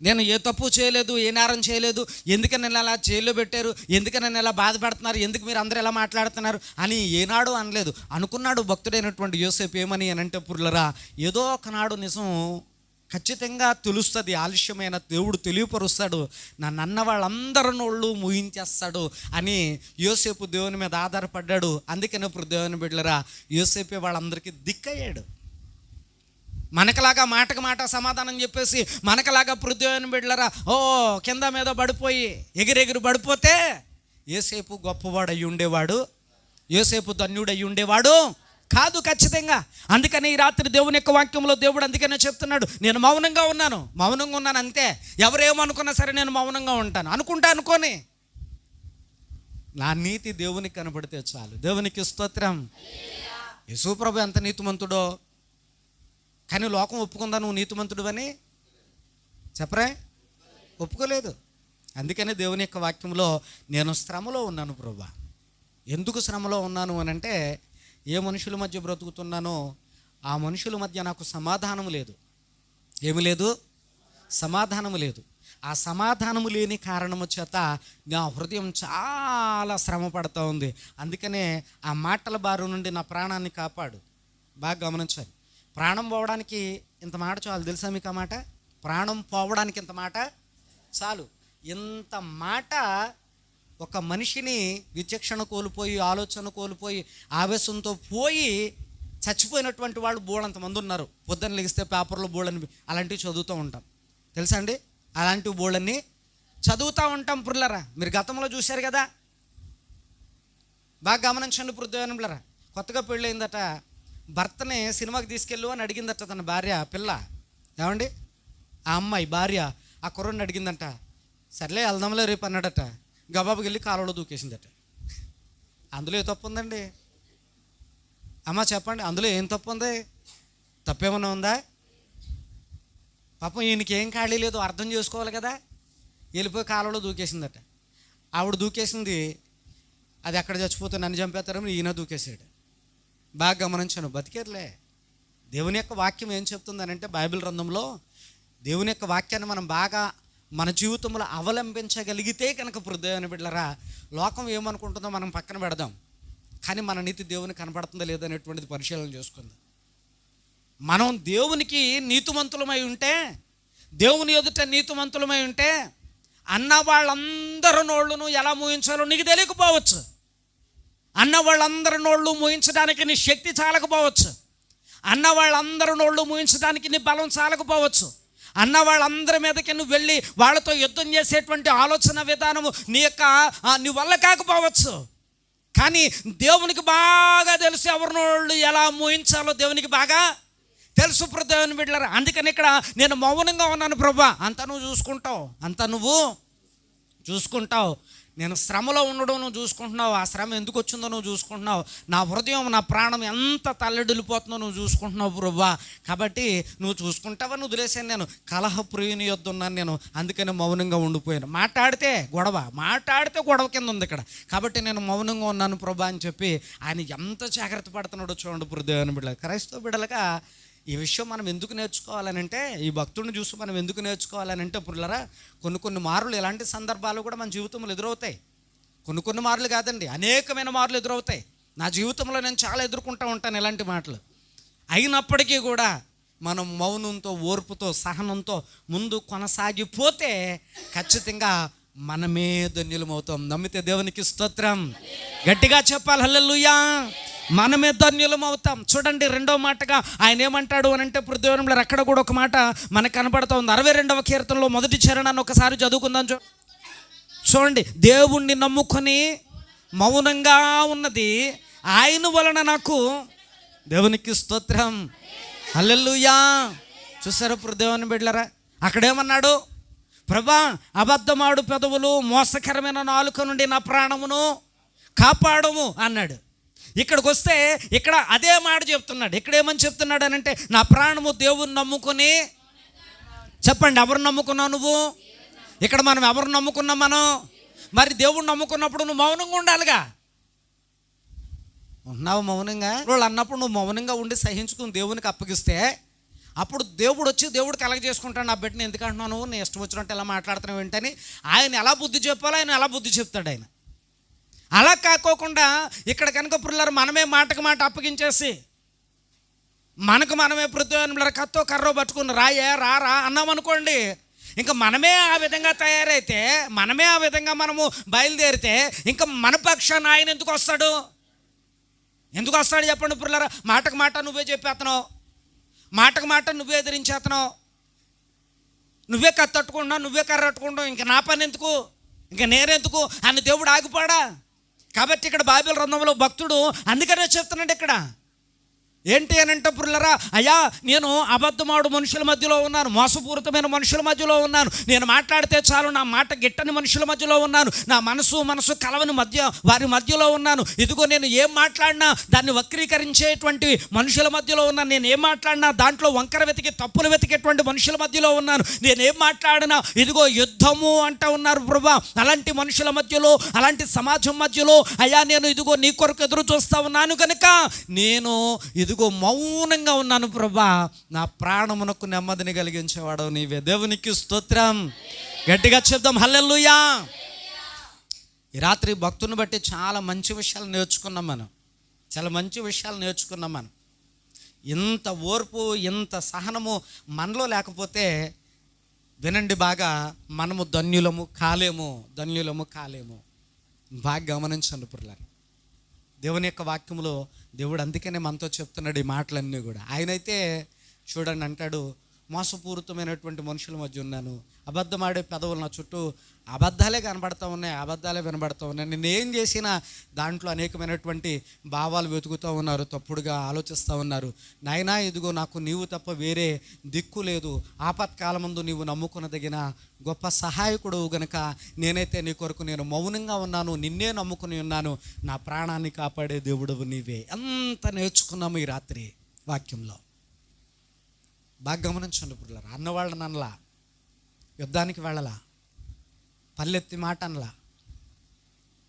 నేను ఏ తప్పు చేయలేదు, ఏ నేరం చేయలేదు, ఎందుకని నన్ను అలా జైల్లో పెట్టారు, ఎందుకని నన్ను ఎలా బాధపడుతున్నారు, ఎందుకు మీరు అందరూ ఎలా మాట్లాడుతున్నారు అని ఏనాడు అనలేదు. అనుకున్నాడు భక్తుడైనటువంటి యోసేపు ఏమని అని అంటే పుర్లరా, ఏదో ఒకనాడు నిజం ఖచ్చితంగా తెలుస్తుంది, ఆలస్యమైన దేవుడు తెలియపరుస్తాడు, నన్ను అన్న వాళ్ళందరూ నోళ్ళు ముగించేస్తాడు అని యోసేపు దేవుని మీద ఆధారపడ్డాడు. అందుకని ఇప్పుడు దేవుని బిడ్డలరా యోసేపే వాళ్ళందరికీ దిక్కయ్యాడు. మనకలాగా మాటకు మాట సమాధానం చెప్పేసి మనకలాగా పృథ్వీని బిడ్డలరా కింద మీద పడిపోయి ఎగిరెగిరి పడిపోతే యోసేపు గొప్పవాడు అయ్యి ఉండేవాడు, యోసేపు ధన్యుడు అయ్యి ఉండేవాడు కాదు ఖచ్చితంగా. అందుకని ఈ రాత్రి దేవుని యొక్క వాక్యంలో దేవుడు అందుకనే చెప్తున్నాడు, నేను మౌనంగా ఉన్నాను అంతే. ఎవరేమనుకున్నా సరే నేను మౌనంగా ఉంటాను. అనుకొని నా నీతి దేవునికి కనబడితే చాలు. దేవునికి స్తోత్రం. యేసుప్రభు ఎంత నీతిమంతుడో, కానీ లోకం ఒప్పుకుందా నువ్వు నీతిమంతుడు అని? చెప్పరే, ఒప్పుకోలేదు. అందుకనే దేవుని యొక్క వాక్యంలో నేను శ్రమలో ఉన్నాను ప్రభువా. ఎందుకు శ్రమలో ఉన్నాను అని అంటే, ఏ మనుషుల మధ్య బ్రతుకుతున్నానో ఆ మనుషుల మధ్య నాకు సమాధానం లేదు. ఏమి లేదు? సమాధానము లేదు. ఆ సమాధానము లేని కారణము చేత నా హృదయం చాలా శ్రమ పడుతూ ఉంది. అందుకనే ఆ మాటల బారి నుండి నా ప్రాణాన్ని కాపాడు. బాగా గమనించాలి. ప్రాణం పోవడానికి ఇంత మాట చాలు. తెలుసా మీకు ఆ మాట? ప్రాణం పోవడానికి ఇంత మాట చాలు. ఇంత మాట ఒక మనిషిని విచక్షణ కోల్పోయి, ఆలోచన కోల్పోయి, ఆవేశంతో పోయి చచ్చిపోయినటువంటి వాళ్ళు బోళ్ళంతమంది ఉన్నారు. పొద్దున్న లెగిస్తే పేపర్లో బోళ్ళని అలాంటివి చదువుతూ ఉంటాం. తెలుసా అండి? అలాంటివి బోళ్ళని చదువుతూ ఉంటాం పుర్లరా. మీరు గతంలో చూశారు కదా. బాగా గమనించండి పురుద్దేవనంలరా. కొత్తగా పెళ్ళయిందట, భర్తని సినిమాకి తీసుకెళ్ళు అని అడిగిందట తన భార్య. పిల్ల ఏమండి, ఆ అమ్మాయి భార్య ఆ కుర్రని అడిగిందంట. సర్లే వెళ్దాంలే రేపు అన్నాడట. గబాబుకి వెళ్ళి కాలువలో దూకేసిందట. అందులో ఏ తప్పు ఉందండి? అమ్మ చెప్పండి, అందులో ఏం తప్పు ఉంది? తప్పేమన్నా ఉందా? పాపం ఈయనకి ఏం ఖాళీ లేదు, అర్థం చేసుకోవాలి కదా. వెళ్ళిపోయి కాలువలో దూకేసిందట. ఆవిడ దూకేసింది, అది ఎక్కడ చచ్చిపోతే నన్ను చంపేస్తారని ఈయన దూకేసాడు. బాగా గమనించాను. బతికేర్లే. దేవుని యొక్క వాక్యం ఏం చెప్తుందనంటే, బైబిల్ గ్రంథంలో దేవుని యొక్క వాక్యాన్ని మనం బాగా మన జీవితంలో అవలంబించగలిగితే కనుక హృదయాన్ని బిడ్డలరా, లోకం ఏమనుకుంటుందో మనం పక్కన పెడదాం, కానీ మన నీతి దేవునికి కనపడుతుందా లేదనేటువంటిది పరిశీలన చేసుకుందాం. మనం దేవునికి నీతిమంతులమై ఉంటే, దేవుని ఎదుట నీతిమంతులమై ఉంటే, అన్న వాళ్ళందరి నోళ్ళను ఎలా మూయించాలో నీకు తెలియకపోవచ్చు. అన్న వాళ్ళందరి నోళ్ళు మూయించడానికి నీ శక్తి చాలకపోవచ్చు. అన్న వాళ్ళందరి నోళ్ళు మూయించడానికి నీ బలం చాలకపోవచ్చు. అన్న వాళ్ళందరి మీదకి నువ్వు వెళ్ళి వాళ్ళతో యుద్ధం చేసేటువంటి ఆలోచన విధానము నీ వల్ల కాకపోవచ్చు. కానీ దేవునికి బాగా తెలుసు ఎవరినోళ్ళు ఎలా మూయించాలో. దేవునికి బాగా తెలుసు దేవుని బిడ్డలారా. అందుకని ఇక్కడ నేను మౌనంగా ఉన్నాను ప్రభువా. అంతా నువ్వు చూసుకుంటావు, అంతా నువ్వు చూసుకుంటావు. నేను శ్రమలో ఉండడం నువ్వు చూసుకుంటున్నావు. ఆ శ్రమ ఎందుకు వచ్చిందో నువ్వు చూసుకుంటున్నావు. నా హృదయం, నా ప్రాణం ఎంత తల్లడిల్లిపోతుందో నువ్వు చూసుకుంటున్నావు ప్రభువా. కాబట్టి నువ్వు చూసుకుంటావని వదిలేసాను. నేను కలహప్రియుని యొద్ద ఉన్నాను నేను. అందుకని మౌనంగా ఉండిపోయాను. మాట్లాడితే గొడవ కింద ఉంది ఇక్కడ. కాబట్టి నేను మౌనంగా ఉన్నాను ప్రభువా అని చెప్పి ఆయన ఎంత జాగ్రత్త పడుతున్నాడో చూడండి దేవుని బిడ్డలు. క్రైస్తవ బిడ్డలుగా ఈ విషయం మనం ఎందుకు నేర్చుకోవాలనంటే, ఈ భక్తుడిని చూసి మనం ఎందుకు నేర్చుకోవాలనంటే పుల్లరా, కొన్ని మార్లు ఇలాంటి సందర్భాలు కూడా మన జీవితంలో ఎదురవుతాయి. కొన్ని మార్లు కాదండి, అనేకమైన మార్లు ఎదురవుతాయి. నా జీవితంలో నేను చాలా ఎదుర్కొంటూ ఉంటాను ఇలాంటి మాటలు. అయినప్పటికీ కూడా మనం మౌనంతో, ఓర్పుతో, సహనంతో ముందు కొనసాగిపోతే ఖచ్చితంగా మనమే ధన్యులమవుతాం. నమ్మితే దేవునికి స్తోత్రం. గట్టిగా చెప్పాలి హల్లెలూయా. మనమే ధన్యులం అవుతాం. చూడండి, రెండో మాటగా ఆయన ఏమంటాడు అని అంటే, పృథ్వీలో అక్కడ కూడా ఒక మాట మనకు కనపడుతూ ఉంది. 62వ కీర్తనలో మొదటి చరణాన్ని ఒకసారి చదువుకుందాం. చూడండి, దేవుణ్ణి నమ్ముకొని మౌనంగా ఉన్నది ఆయన వలన నాకు. దేవునికి స్తోత్రం హల్లెలూయా. చూసారా పృథ్వీని బిడ్డలారా, అక్కడేమన్నాడు? ప్రభా, అబద్ధమాడు పెదవులు, మోసకరమైన నాలుక నుండి నా ప్రాణమును కాపాడము అన్నాడు. ఇక్కడికి వస్తే ఇక్కడ అదే మాట చెప్తున్నాడు. ఇక్కడ ఏమని చెప్తున్నాడు అని అంటే, నా ప్రాణము దేవుని నమ్ముకొని. చెప్పండి, ఎవరు నమ్ముకున్నావు నువ్వు? ఇక్కడ మనం ఎవరు నమ్ముకున్నాం? మనం మరి దేవుణ్ణి నమ్ముకున్నప్పుడు నువ్వు మౌనంగా ఉండాలిగా. ఉన్నావు మౌనంగా? వాళ్ళు అన్నప్పుడు నువ్వు మౌనంగా ఉండి సహించుకుని దేవునికి అప్పగిస్తే, అప్పుడు దేవుడు వచ్చి దేవుడు కలగ చేసుకుంటాడు. నా బిడ్డని ఎందుకు అంటున్నావు నువ్వు, నీ ఇష్టం వచ్చినట్టు ఎలా మాట్లాడుతున్నావు ఏంటని ఆయన ఎలా బుద్ధి చెప్పాలో ఆయన ఎలా బుద్ధి చెప్తాడు ఆయన. అలా కాకోకుండా ఇక్కడ కనుక పుల్లరు మనమే మాటకు మాట అప్పగించేసి, మనకు మనమే పృథ్వీలో కత్తో కర్రో పట్టుకుని రా అన్నామనుకోండి, ఇంకా మనమే ఆ విధంగా తయారైతే, మనమే ఆ విధంగా మనము బయలుదేరితే, ఇంకా మన పక్షాన ఆయన ఎందుకు వస్తాడు? ఎందుకు వస్తాడు చెప్పండి పుల్లరా. మాటకు మాట నువ్వే చెప్పేస్తున్నావు, మాటకు మాట నువ్వే ఎదిరించేస్తున్నావు, నువ్వే కత్తట్టుకుంటున్నావు, నువ్వే కర్రట్టుకుంటావు. ఇంకా నా పని ఎందుకు, ఇంకా నేనెందుకు అని దేవుడు ఆగిపోడా? కాబట్టి ఇక్కడ బైబిల్ గ్రంథంలో భక్తుడు అందుకనే చెప్తున్నాడు, ఇక్కడ ఏంటి అని అంటే పురులరా, అయ్యా నేను అబద్ధమాడు మనుషుల మధ్యలో ఉన్నాను, మోసపూరితమైన మనుషుల మధ్యలో ఉన్నాను, నేను మాట్లాడితే చాలు నా మాట గిట్టని మనుషుల మధ్యలో ఉన్నాను, నా మనసు కలవని వారి మధ్యలో ఉన్నాను, ఇదిగో నేను ఏం మాట్లాడినా దాన్ని వక్రీకరించేటువంటి మనుషుల మధ్యలో ఉన్నాను, నేను ఏం మాట్లాడినా దాంట్లో వంకర వెతికి తప్పులు వెతికేటువంటి మనుషుల మధ్యలో ఉన్నాను, నేనేం మాట్లాడినా ఇదిగో యుద్ధము అంటూ ఉన్నారు ప్రభువా. అలాంటి మనుషుల మధ్యలో, అలాంటి సమాజం మధ్యలో అయ్యా నేను ఇదిగో నీ కొరకు ఎదురు చూస్తూ ఉన్నాను కనుక నేను ఇదిగో మౌనంగా ఉన్నాను ప్రభా. నా ప్రాణమునకు నెమ్మదిని కలిగించేవాడు నీవే. దేవునికి స్తోత్రం. గట్టిగా చెప్దాం హల్లెలూయా. ఈ రాత్రి భక్తుని బట్టి చాలా మంచి విషయాలు నేర్చుకున్నాం మనం, చాలా మంచి విషయాలు నేర్చుకున్నాం మనం. ఇంత ఓర్పు, ఇంత సహనము మనలో లేకపోతే వినండి బాగా, మనము ధన్యులము కాలేము. బాగా గమనించండి పురులారా. దేవుని యొక్క వాక్యంలో దేవుడు అందుకనే మనతో చెప్తున్నాడు ఈ మాటలన్నీ కూడా. ఆయనైతే చూడండి అంటాడు, మోసపూరితమైనటువంటి మనుషుల మధ్య ఉన్నాను, అబద్ధమాడే పెదవులు నా చుట్టూ అబద్ధాలే కనబడతా ఉన్నాయి, అబద్ధాలే వినబడతా ఉన్నాయి, నేనేం చేసినా దాంట్లో అనేకమైనటువంటి భావాలు వెతుకుతూ ఉన్నారు, తప్పుడుగా ఆలోచిస్తూ ఉన్నారు. నాయనా ఇదిగో నాకు నీవు తప్ప వేరే దిక్కు లేదు, ఆపత్కాలమందు నీవు నమ్ముకునదగిన గొప్ప సహాయకుడు గనుక నేనైతే నీ కొరకు నేను మౌనంగా ఉన్నాను, నిన్నే నమ్ముకుని ఉన్నాను, నా ప్రాణాన్ని కాపాడే దేవుడవు నీవే. ఎంత నేర్చుకున్నాము ఈ రాత్రి వాక్యంలో. బాగా గమనించండి పురులారా. అన్నవాళ్ళని అనలా, యుద్ధానికి వెళ్ళలా, పల్లెత్తి మాట అనలా.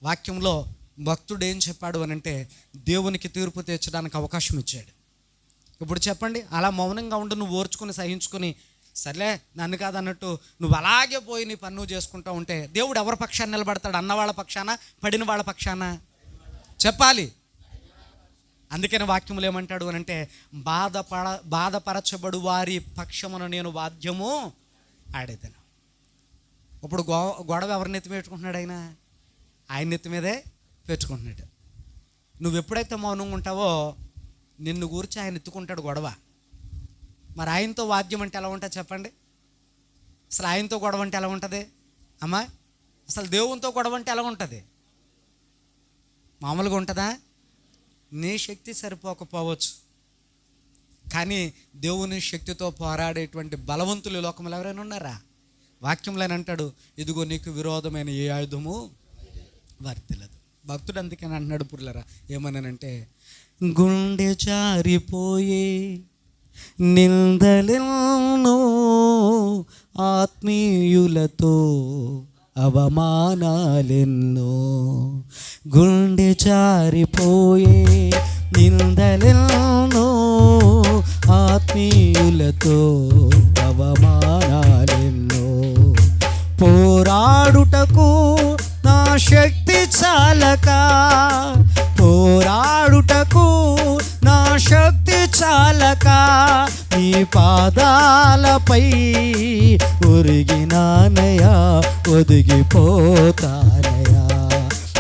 వాక్యంలో భక్తుడు ఏం చెప్పాడు అని అంటే దేవునికి తీర్పు తీర్చడానికి అవకాశం ఇచ్చాడు. ఇప్పుడు చెప్పండి, అలా మౌనంగా ఉండి నువ్వు ఓర్చుకుని సహించుకుని సర్లే నన్ను కాదన్నట్టు నువ్వు అలాగే పోయి నీ పని నువ్వు చేసుకుంటూ ఉంటే దేవుడు ఎవరి పక్షాన నిలబడతాడు? అన్నవాళ్ళ పక్షాన, పడిన వాళ్ళ పక్షాన? చెప్పాలి. అందుకని వాక్యములు ఏమంటాడు అని అంటే బాధపరచబడు వారి పక్షమున నేను వాద్యము ఆడేదను. ఇప్పుడు గొడవ ఎవరి నెత్తి పెట్టుకుంటున్నాడు? ఆయన నెత్తి మీదే పెట్టుకుంటున్నాడు. నువ్వు ఎప్పుడైతే మౌనంగా ఉంటావో నిన్ను గురించి ఆయన ఎత్తుకుంటాడు గొడవ. మరి ఆయనతో వాద్యం అంటే ఎలా ఉంటుంది చెప్పండి? అసలు ఆయనతో గొడవ అంటే ఎలా ఉంటుంది అమ్మా? అసలు దేవునితో గొడవ అంటే ఎలా ఉంటుంది? మామూలుగా ఉంటుందా? నీ శక్తి సరిపోకపోవచ్చు, కానీ దేవుని శక్తితో పోరాడేటువంటి బలవంతులు లోకంలో ఎవరైనా ఉన్నారా? వాక్యంలో అంటాడు, ఇదిగో నీకు విరోధమైన ఏ ఆయుధము వర్తిల్లదు. భక్తుడు అందుకని అంటున్నాడు పురులరా, ఏమన్నానంటే గుండె జారిపోయే నిందలెన్నో ఆత్మీయులతో అవమానాలెన్నో, గుండె జారిపోయే నిందలెన్నో ఆత్మీయులతో అవమానాలెన్నో, పోరాడుటకు నా శక్తి చాలక, పోరాడుటకు నా శక్తి చాలక నీ పాదాలపై ఒరిగినానయా, ఒదిగిపోతానయా,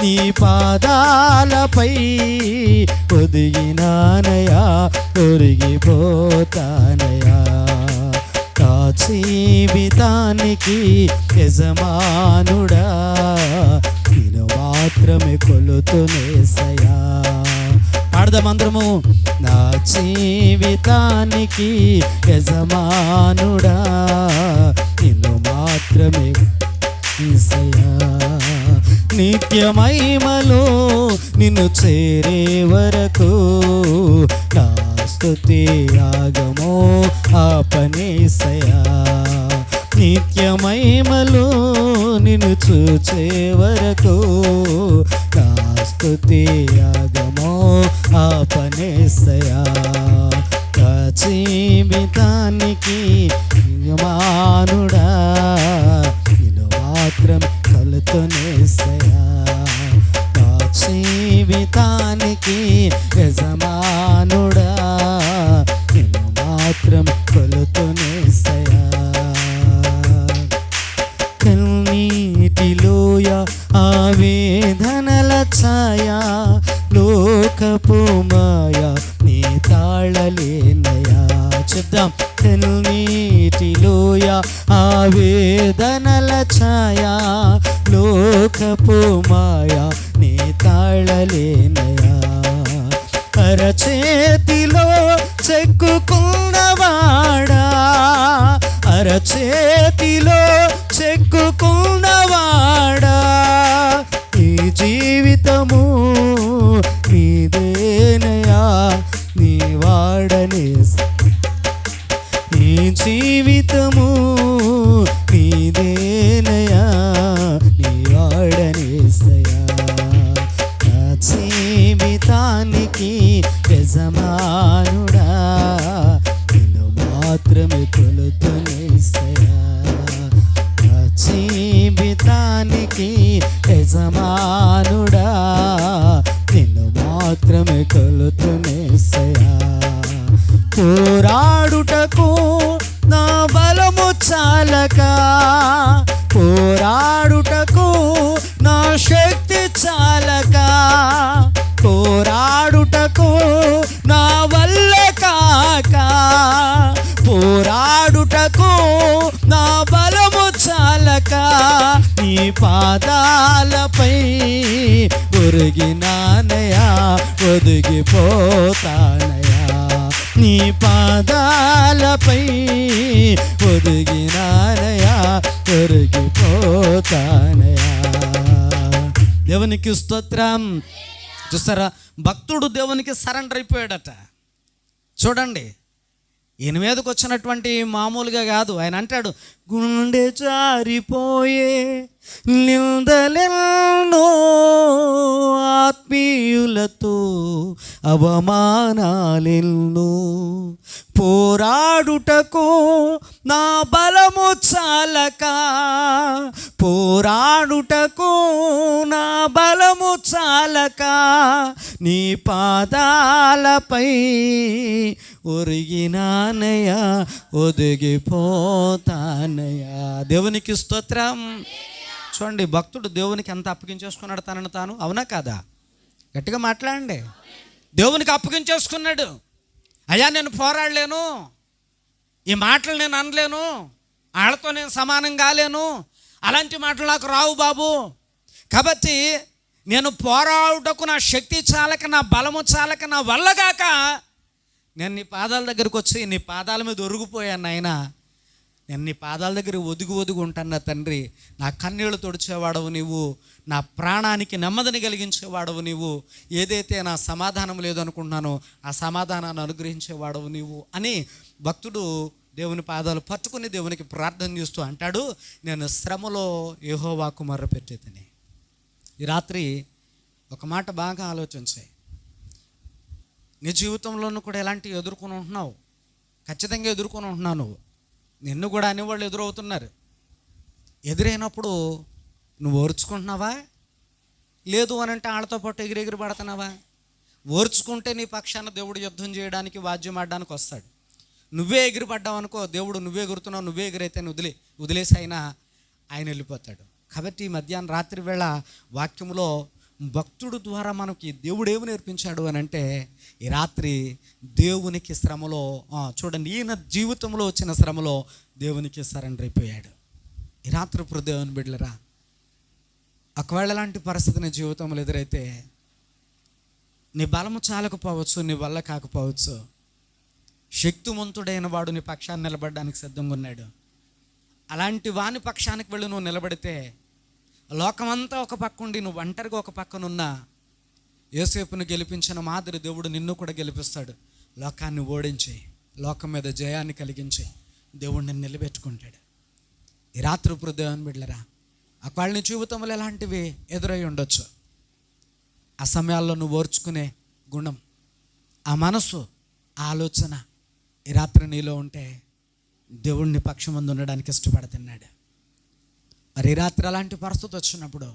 నీ పాదాలపై ఒదిగినానయా, ఒరిగిపోతానయా. నా జీవితానికి యజమానుడా నేను మాత్రమే కొలుతునేసయా. పాడదామందరము. నా జీవితానికి యజమానుడా నిన్ను మాత్రమే యేసయ్యా. నిత్య మహిమలో నిన్ను చేరే వరకు నా స్తుతి యాగమో ఆపనేసయ్యా. నిత్య మహిమలో నిన్ను చూచే వరకు నా స్తుతి యాగమో ఆపనేసయ్యా. నా జీవితానికి యజమానుడా నిన్ను మాత్రం కలుతునేసయ్యా. నా జీవితానికి యజమానుడా నిన్ను మాత్రం కొలుతునేసయ్యా. కన్నీటిలోయ ఆవేదనల ఛాయ లోకపు మాయ నీ తాళలేనయా. చెప్దాం. కన్నీటిలోయ ఆవేదనల ఛాయ లోకపు మాయ నీ తాళలేనయా. అరచేతిలో చెక్కుకున్నవాడా, అరచేతిలో చెక్కుకున్నవాడా, ఈ జీవితము నీదేనయా, నీ వాడనే, ఈ జీవితము నీదేనయా, నీ వాడనేసయా, నా జీవితానికి యజమానుడా, నిన్ను మాత్రమే కొలుతునేసయా, నా జీవితానికి యజమానుడా, నిన్ను మాత్రమే కొలుతునేసయా, పోరాడుటకు నా బలము చాలక, పోరాడుటకు నా శక్తి చాలక, పోరాడుటకు నా వల్ల కాక, పోరాడుటకు నా బలము చాలక, నీ పాదాలపై ఒరిగినానయా, ఒదిగిపోతానయా, నీ పాదాలపై ఒదిగినానయా, ఒరిగిపోతానయా. దేవునికి స్తోత్రం. చూస్తారా, భక్తుడు దేవునికి సరెండర్ అయిపోయాడట. చూడండి, ఈయన మీదకి వచ్చినటువంటి మామూలుగా కాదు. ఆయన అంటాడు, గుండె జారిపోయే నిందలెన్నో, ఆత్మీయులతో అవమానాలెన్నో, పోరాడుటకు నా బలము చాలక, పోరాడుటకు నా బలము చాలక, నీ పాదాలపై ఒరిగినానయా, ఒదిగిపోతానయా. దేవునికి స్తోత్రం. చూడండి, భక్తుడు దేవునికి ఎంత అప్పగించేసుకున్నాడు తనను తాను, అవునా కాదా? గట్టిగా మాట్లాడండి. దేవునికి అప్పగించేసుకున్నాడు. అయ్యా, నేను పోరాడలేను, ఈ మాటలు నేను అనలేను, వాళ్ళతో నేను సమానం కాలేను, అలాంటి మాటలు నాకు రావు బాబు, కాబట్టి నేను పోరాడుటకు నా శక్తి చాలక, నా బలము చాలక, నా వల్ల కాక నేను నీ పాదాల దగ్గరకు వచ్చి నీ పాదాల మీద ఒరిగిపోయాను నాయనా, నేను నీ పాదాల దగ్గర ఒదిగి ఉంటాను తండ్రి, నా కన్నీళ్ళు తుడిచేవాడవు నీవు, నా ప్రాణానికి నెమ్మదిని కలిగించేవాడవు నీవు, ఏదైతే నా సమాధానం లేదనుకుంటున్నానో ఆ సమాధానాన్ని అనుగ్రహించేవాడవు నీవు అని భక్తుడు దేవుని పాదాలు పట్టుకుని దేవునికి ప్రార్థన చేస్తూ అంటాడు, నేను శ్రమలో యెహోవాకు మొర్రపెట్టేదని. ఈ రాత్రి ఒక మాట బాగా ఆలోచించాయి. నీ జీవితంలోనూ కూడా ఎలాంటి ఎదుర్కొని ఉంటున్నావు? ఖచ్చితంగా ఎదుర్కొని ఉంటున్నావు. నువ్వు నిన్ను కూడా అనేవాళ్ళు ఎదురవుతున్నారు. ఎదురైనప్పుడు నువ్వు ఓర్చుకుంటున్నావా? లేదు అని అంటే వాళ్ళతో పాటు ఎగిరెగిరి పడుతున్నావా? ఓర్చుకుంటే నీ పక్షాన దేవుడు యుద్ధం చేయడానికి, వాద్యం ఆడడానికి వస్తాడు. నువ్వే ఎగిరిపడ్డావు అనుకో, దేవుడు నువ్వే ఎగురుతున్నావు, నువ్వే ఎగిరైతే వదిలేసి అయినా ఆయన వెళ్ళిపోతాడు. కాబట్టి ఈ మధ్యాహ్నం రాత్రి వేళ వాక్యంలో భక్తుడు ద్వారా మనకి దేవుడు ఏమి నేర్పించాడు అని అంటే, ఈ రాత్రి దేవునికి శ్రమలో చూడండి, ఈయన జీవితంలో వచ్చిన శ్రమలో దేవునికి సరెండర్ అయిపోయాడు. ఈ రాత్రి ఇప్పుడు దేవుని బిడ్డలరా, ఒకవేళ లాంటి పరిస్థితి నీ జీవితంలో ఎదురైతే, నీ బలము చాలకపోవచ్చు, నీ వల్ల కాకపోవచ్చు, శక్తివంతుడైన వాడు నీ పక్షాన్ని నిలబడడానికి సిద్ధంగా ఉన్నాడు. అలాంటి వాని పక్షానికి వెళ్ళి నువ్వు నిలబడితే, లోకమంతా ఒక పక్క ఉండి నువ్వు ఒంటరిగా ఒక పక్కనున్నా, యోసేపును గెలిపించిన మాదిరి దేవుడు నిన్ను కూడా గెలిపిస్తాడు. లోకాన్ని ఓడించి, లోకం మీద జయాన్ని కలిగించి దేవుడు నిన్ను నిలబెట్టుకుంటాడు. ఈ రాత్రి ఇప్పుడు దేవుని బిడ్డలరా, ఒకవేళ నీ జీవితంలో ఎలాంటివి ఎదురై ఉండొచ్చు, ఆ సమయాల్లో నువ్వు ఓర్చుకునే గుణం, ఆ మనసు, ఆ ఆలోచన ఈ రాత్రి నీలో ఉంటే దేవుడిని పక్షమందు ఉండడానికి ఇష్టపడుతున్నాడు. మరి ఈ రాత్రి అలాంటి పరిస్థితి వచ్చినప్పుడు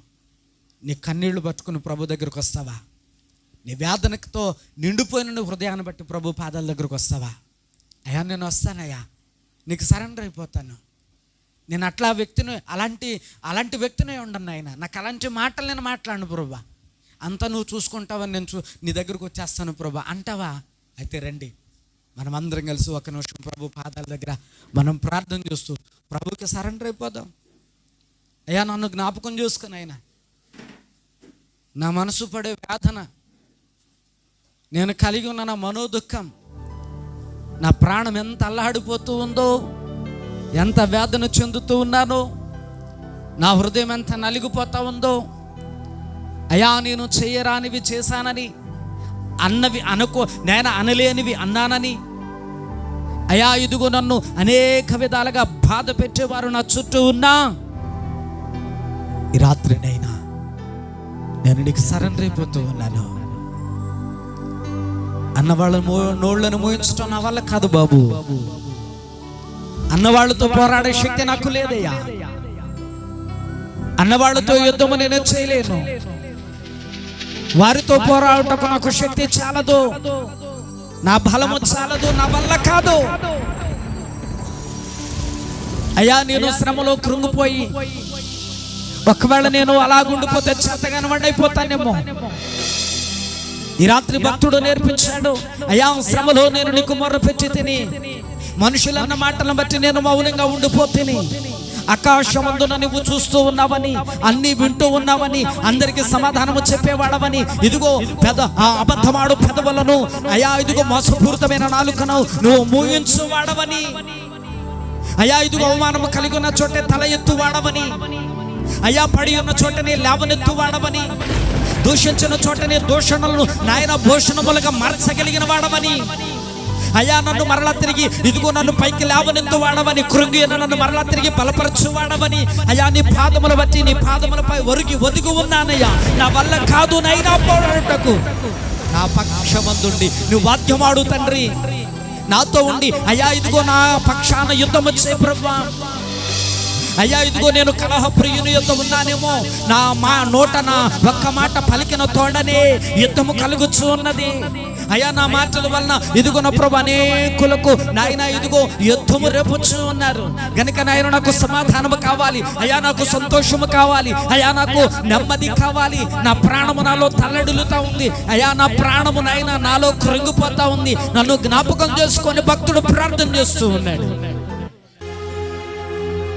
నీ కన్నీళ్లు పట్టుకుని ప్రభు దగ్గరకు వస్తావా? నీ వేదనతో నిండిపోయిన నీ హృదయాన్ని బట్టి ప్రభు పాదాల దగ్గరకు వస్తావా? అయ్యా, నేను వస్తానయ్యా, నీకు సరెండర్ అయిపోతాను, నేను అట్లా వ్యక్తిని, అలాంటి వ్యక్తినే ఉండను ఆయన, నాకు అలాంటి మాటలు నేను మాట్లాడను ప్రభా, అంతా నువ్వు చూసుకుంటావని నేను నీ దగ్గరకు వచ్చేస్తాను ప్రభా అంటావా? అయితే రండి, మనం అందరం కలిసి ఒక నిమిషం ప్రభు పాదాల దగ్గర మనం ప్రార్థన చేస్తూ ప్రభుకి సరెండర్ అయిపోదాం. అయ్యా, నన్ను జ్ఞాపకం చేసుకుని ఆయన, నా మనసు పడే వేదన, నేను కలిగి ఉన్న నా మనోదుఖం, నా ప్రాణం ఎంత అల్లాడిపోతూ ఉందో, ఎంత వేదన చెందుతూ ఉన్నానో, నా హృదయం ఎంత నలిగిపోతూ ఉందో. అయ్యా, నేను చేయరానివి చేశానని, నేను అనలేనివి అన్నానని, అయ్యా ఇదిగో నన్ను అనేక విధాలుగా బాధ పెట్టేవారు నా చుట్టూ ఉన్నా, ఈ రాత్రినైనా నేను నీకు సరెండర్ అయిపోతూ ఉన్నాను. అన్నవాళ్ళ నోళ్లను మోయించడం నా వల్ల కాదు బాబు. అన్నవాళ్ళతో పోరాడే శక్తి నాకు లేదయ్యా. అన్నవాళ్ళతో యుద్ధము నేను చేయలేను. వారితో పోరాటకు నాకు శక్తి చాలదు, నా బలము చాలదు, నా వల్ల కాదు. అయ్యా, నేను శ్రమలో కృంగిపోయి ఒకవేళ నేను అలాగుండిపోతే చేతగాని వాడైపోతానేమో. ఈ రాత్రి భక్తుడు నేర్పించాడు, అయ్యా శ్రమలో నేను నీకు మొర్రపెట్టి తిని, మనుషులన్న మాటలను బట్టి నేను మౌనంగా ఉండిపోతిని. ఆకాశమందున నువ్వు చూస్తూ ఉన్నావని, అన్ని వింటూ ఉన్నావని, అందరికి సమాధానము చెప్పేవాడవని, ఇదిగో అబద్ధమాడు పెదవులను, అయ్యా ఇదిగో మోసపూరితమైన నాలుకను నువ్వు మూయించు వాడవని, అయ్యా ఇదిగో అవమానము కలిగి ఉన్న చోటే తల ఎత్తు వాడవని, అయ్యా పడి ఉన్న చోటనే లేవనెత్తు వాడవని, దూషించిన చోటనే దూషణలను నాయన భూషణములుగా మార్చగలిగిన వాడవని, అయ్యా నన్ను మరలా తిరిగి ఇదిగో నన్ను పైకి లేవనెత్తు వాడవని, కృంగి నన్ను మరలా తిరిగి బలపరచు వాడవని, అయ్యా నీ పాదముల బట్టి నీ పాదములపై ఒదిగి ఉన్నానయ్యా. నా వల్ల కాదు నైనా పోరాటకు నా పక్షమందుండి నువ్వు వాద్యమాడు తండ్రి, నాతో ఉండి అయ్యా ఇదిగో నా పక్షాన యుద్ధం వచ్చే ప్రభువా. అయ్యా ఇదిగో నేను కలహ ప్రియుని యొద్ద ఉన్నానేమో, నా నోట నా ఒక్క మాట పలికిన తోడనే యుద్ధము కలుగుచు ఉన్నది. అయ్యా నా మాటల వలన ఇదిగో నా ప్రభు అనేకులకు నాయన ఇదిగో యుద్ధము రేపుచు ఉన్నారు గనుక నాయన నాకు సమాధానము కావాలి, అయ్యా నాకు సంతోషము కావాలి, అయ్యా నాకు నెమ్మది కావాలి. నా ప్రాణము నాలో తల్లడిల్లుతా ఉంది, అయ్యా నా ప్రాణము నాయన నాలో కృంగిపోతా ఉంది. నన్ను జ్ఞాపకం చేసుకొని భక్తుడు ప్రార్థన చేస్తూ ఉన్నాడు.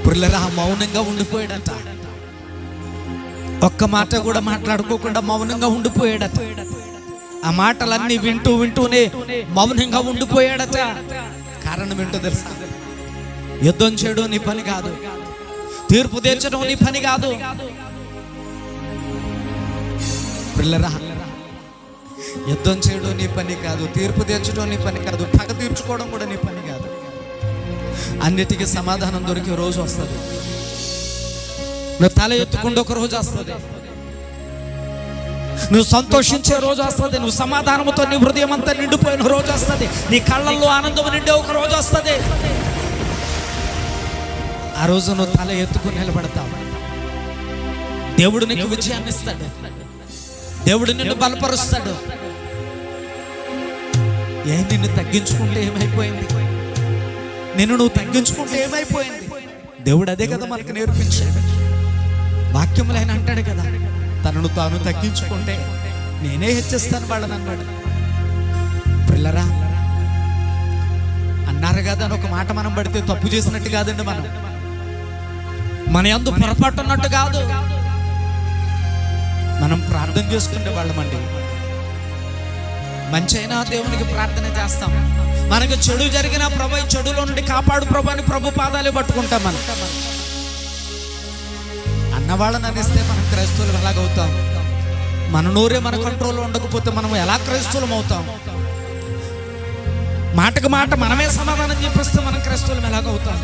పుల్లరా మౌనంగా ఉండిపోయాడట, ఒక్క మాట కూడా మాట్లాడుకోకుండా మౌనంగా ఉండిపోయాడట. ఆ మాటలన్నీ వింటూనే మౌనంగా ఉండిపోయాడట. కారణం ఏంటో తెలుసా? యుద్ధం చేయడం నీ పని కాదు, తీర్పు తీర్చడం నీ పని కాదు. పిల్లరా, యుద్ధం చేయడం నీ పని కాదు, తీర్పు తీర్చడం నీ పని కాదు, పగ తీర్చుకోవడం కూడా నీ పని కాదు. అన్నిటికీ సమాధానం దొరికే రోజు వస్తుంది. నువ్వు తల ఎత్తుకుంటూ ఒక రోజు వస్తుంది, నువ్వు సంతోషించే రోజు వస్తుంది, నువ్వు సమాధానంతో నీ హృదయం అంతా నిండిపోయిన రోజు వస్తుంది, నీ కళ్ళల్లో ఆనందం నిండే ఒక రోజు వస్తుంది. ఆ రోజు నువ్వు తల ఎత్తుకుని నిలబడతావు. దేవుడు నీకు విజయాన్ని ఇస్తాడు, దేవుడు నిన్ను బలపరుస్తాడు. నిన్ను తగ్గించుకుంటే ఏమైపోయింది? నిన్ను నువ్వు తగ్గించుకుంటే ఏమైపోయింది? దేవుడు అదే కదా మనకు నేర్పించాడు. వాక్యములు ఆయన అంటాడు కదా, తనను తాను తగ్గించుకుంటే నేనే హెచ్చిస్తాను వాళ్ళని అన్నాడు. పిల్లరా, అన్నారు కదా అని ఒక మాట మనం పడితే తప్పు చేసినట్టు కాదండి. మన యందు పొరపాటు ఉన్నట్టు కాదు. మనం ప్రార్థన చేసుకునే వాళ్ళమండి. మంచి అయినా దేవునికి ప్రార్థన చేస్తాం. మనకు చెడు జరిగిన ప్రభు చెడులో నుండి కాపాడు ప్రభు అని ప్రభు పాదాలు పట్టుకుంటాం. మనం అన్నవాళ్ళని అనిస్తే మనం క్రైస్తవులు ఎలాగవుతాం? మన నోరే మన కంట్రోల్లో ఉండకపోతే మనం ఎలా క్రైస్తవులం అవుతాం? మాటకు మాట మనమే సమాధానం చెప్పిస్తే మనం క్రైస్తవులం ఎలాగవుతాం?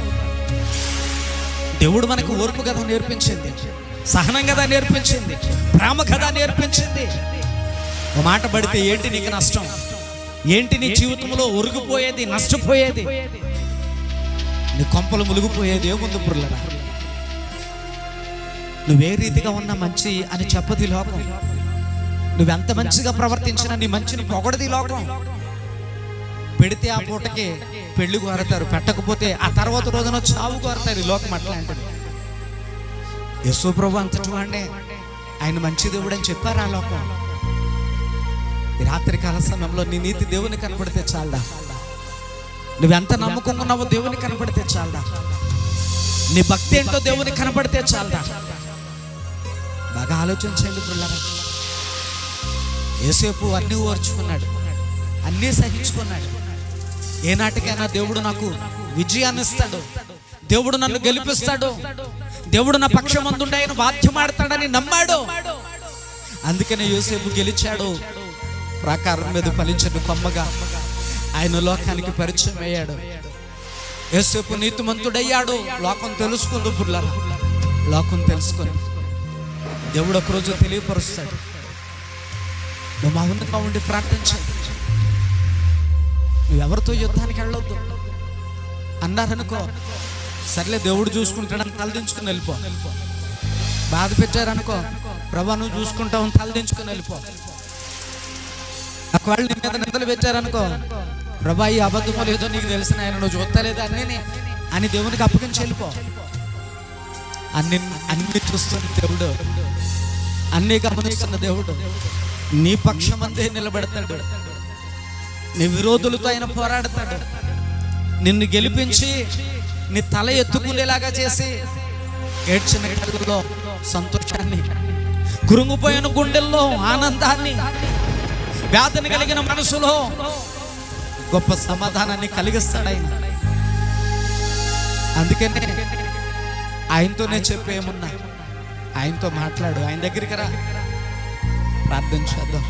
దేవుడు మనకు ఓర్పు కదా నేర్పించింది, సహనం కదా నేర్పించింది, ప్రేమ కదా నేర్పించింది. ఒక మాట పడితే ఏంటి నీకు నష్టం? ఏంటి నీ జీవితంలో ఒరిగిపోయేది, నష్టపోయేది? నీ కొంపలు మునిగిపోయేది ఏముంది? పుర్లరా, నువ్వే రీతిగా ఉన్నా మంచి అని చెప్పది లోకం. నువ్వెంత మంచిగా ప్రవర్తించినా నీ మంచిని పొగడది లోకం. పెడితే ఆ పూటకి పెళ్లి కోరతారు, పెట్టకపోతే ఆ తర్వాత రోజున చావు కోరతారు. ఈ లోకం అట్లాంటిది. యేసు ప్రభు అంతటి వాడే, ఆయన మంచి దేవుడు అని చెప్పారు ఆ లోకం. ఈ రాత్రి కాల సమయంలో నీ నీతి దేవుని కనపడితే చాలదా? నువ్వెంత నమ్మకం ఉన్నావో దేవుని కనపడితే చాలదా? నీ భక్తి ఏంటో దేవుని కనపడితే చాలదా? బాగా ఆలోచించండి పిల్లరా. యేసేపు అన్నీ ఓర్చుకున్నాడు, అన్నీ సహించుకున్నాడు. ఏనాటికైనా దేవుడు నాకు విజయాన్ని ఇస్తాడు, దేవుడు నన్ను గెలిపిస్తాడు, దేవుడు నా పక్షమందుండి ఆయన వాద్యమాడతాడని నమ్మాడు. అందుకనే యోసేపు గెలిచాడు. ప్రాకారం మీద ఫలించిన కొమ్మగా ఆయన లోకానికి పరిచయం అయ్యాడు. యోసేపు నీతిమంతుడయ్యాడు. లోకం తెలుసుకుంది. బుర్లరా, లోకం తెలుసుకొని దేవుడు ఒకరోజు తెలియపరుస్తాడు. నువ్వు మౌనంగా ఉండి ప్రార్థించాలి. నువ్వెవరితో యుద్ధానికి వెళ్ళొద్దు అన్నారనుకో, సర్లే దేవుడు చూసుకుంటాడని తలదించుకుని వెళ్ళిపో. బాధ పెట్టారనుకో, ప్రభా నువ్వు చూసుకుంటావు తలదించుకుని వెళ్ళిపో. ఒకవేళ నీ మీద నిందలు పెట్టారనుకో, ప్రభా ఈ అబద్ధమో లేదో నీకు తెలిసిన ఆయన నువ్వు చూస్తలేదా అని దేవునికి అప్పగించి వెళ్ళిపో. అన్ని చూస్తున్న దేవుడు, అన్ని గమనిస్తున్న దేవుడు నీ పక్షమందే నిలబెడతాడు. నీ విరోధులతో ఆయన పోరాడతాడు. నిన్ను గెలిపించి నీ తల ఎత్తుకునేలాగా చేసి ఏడ్చిన కళ్ళల్లో సంతోషాన్ని, కురుంగిపోయిన గుండెల్లో ఆనందాన్ని, వ్యాధిని కలిగిన మనసులో గొప్ప సమాధానాన్ని కలిగిస్తాడు ఆయన. అందుకనే ఆయనతోనే చెప్పేమున్నా ఆయనతో మాట్లాడు, ఆయన దగ్గరికి రా, ప్రార్థన చేద్దాం.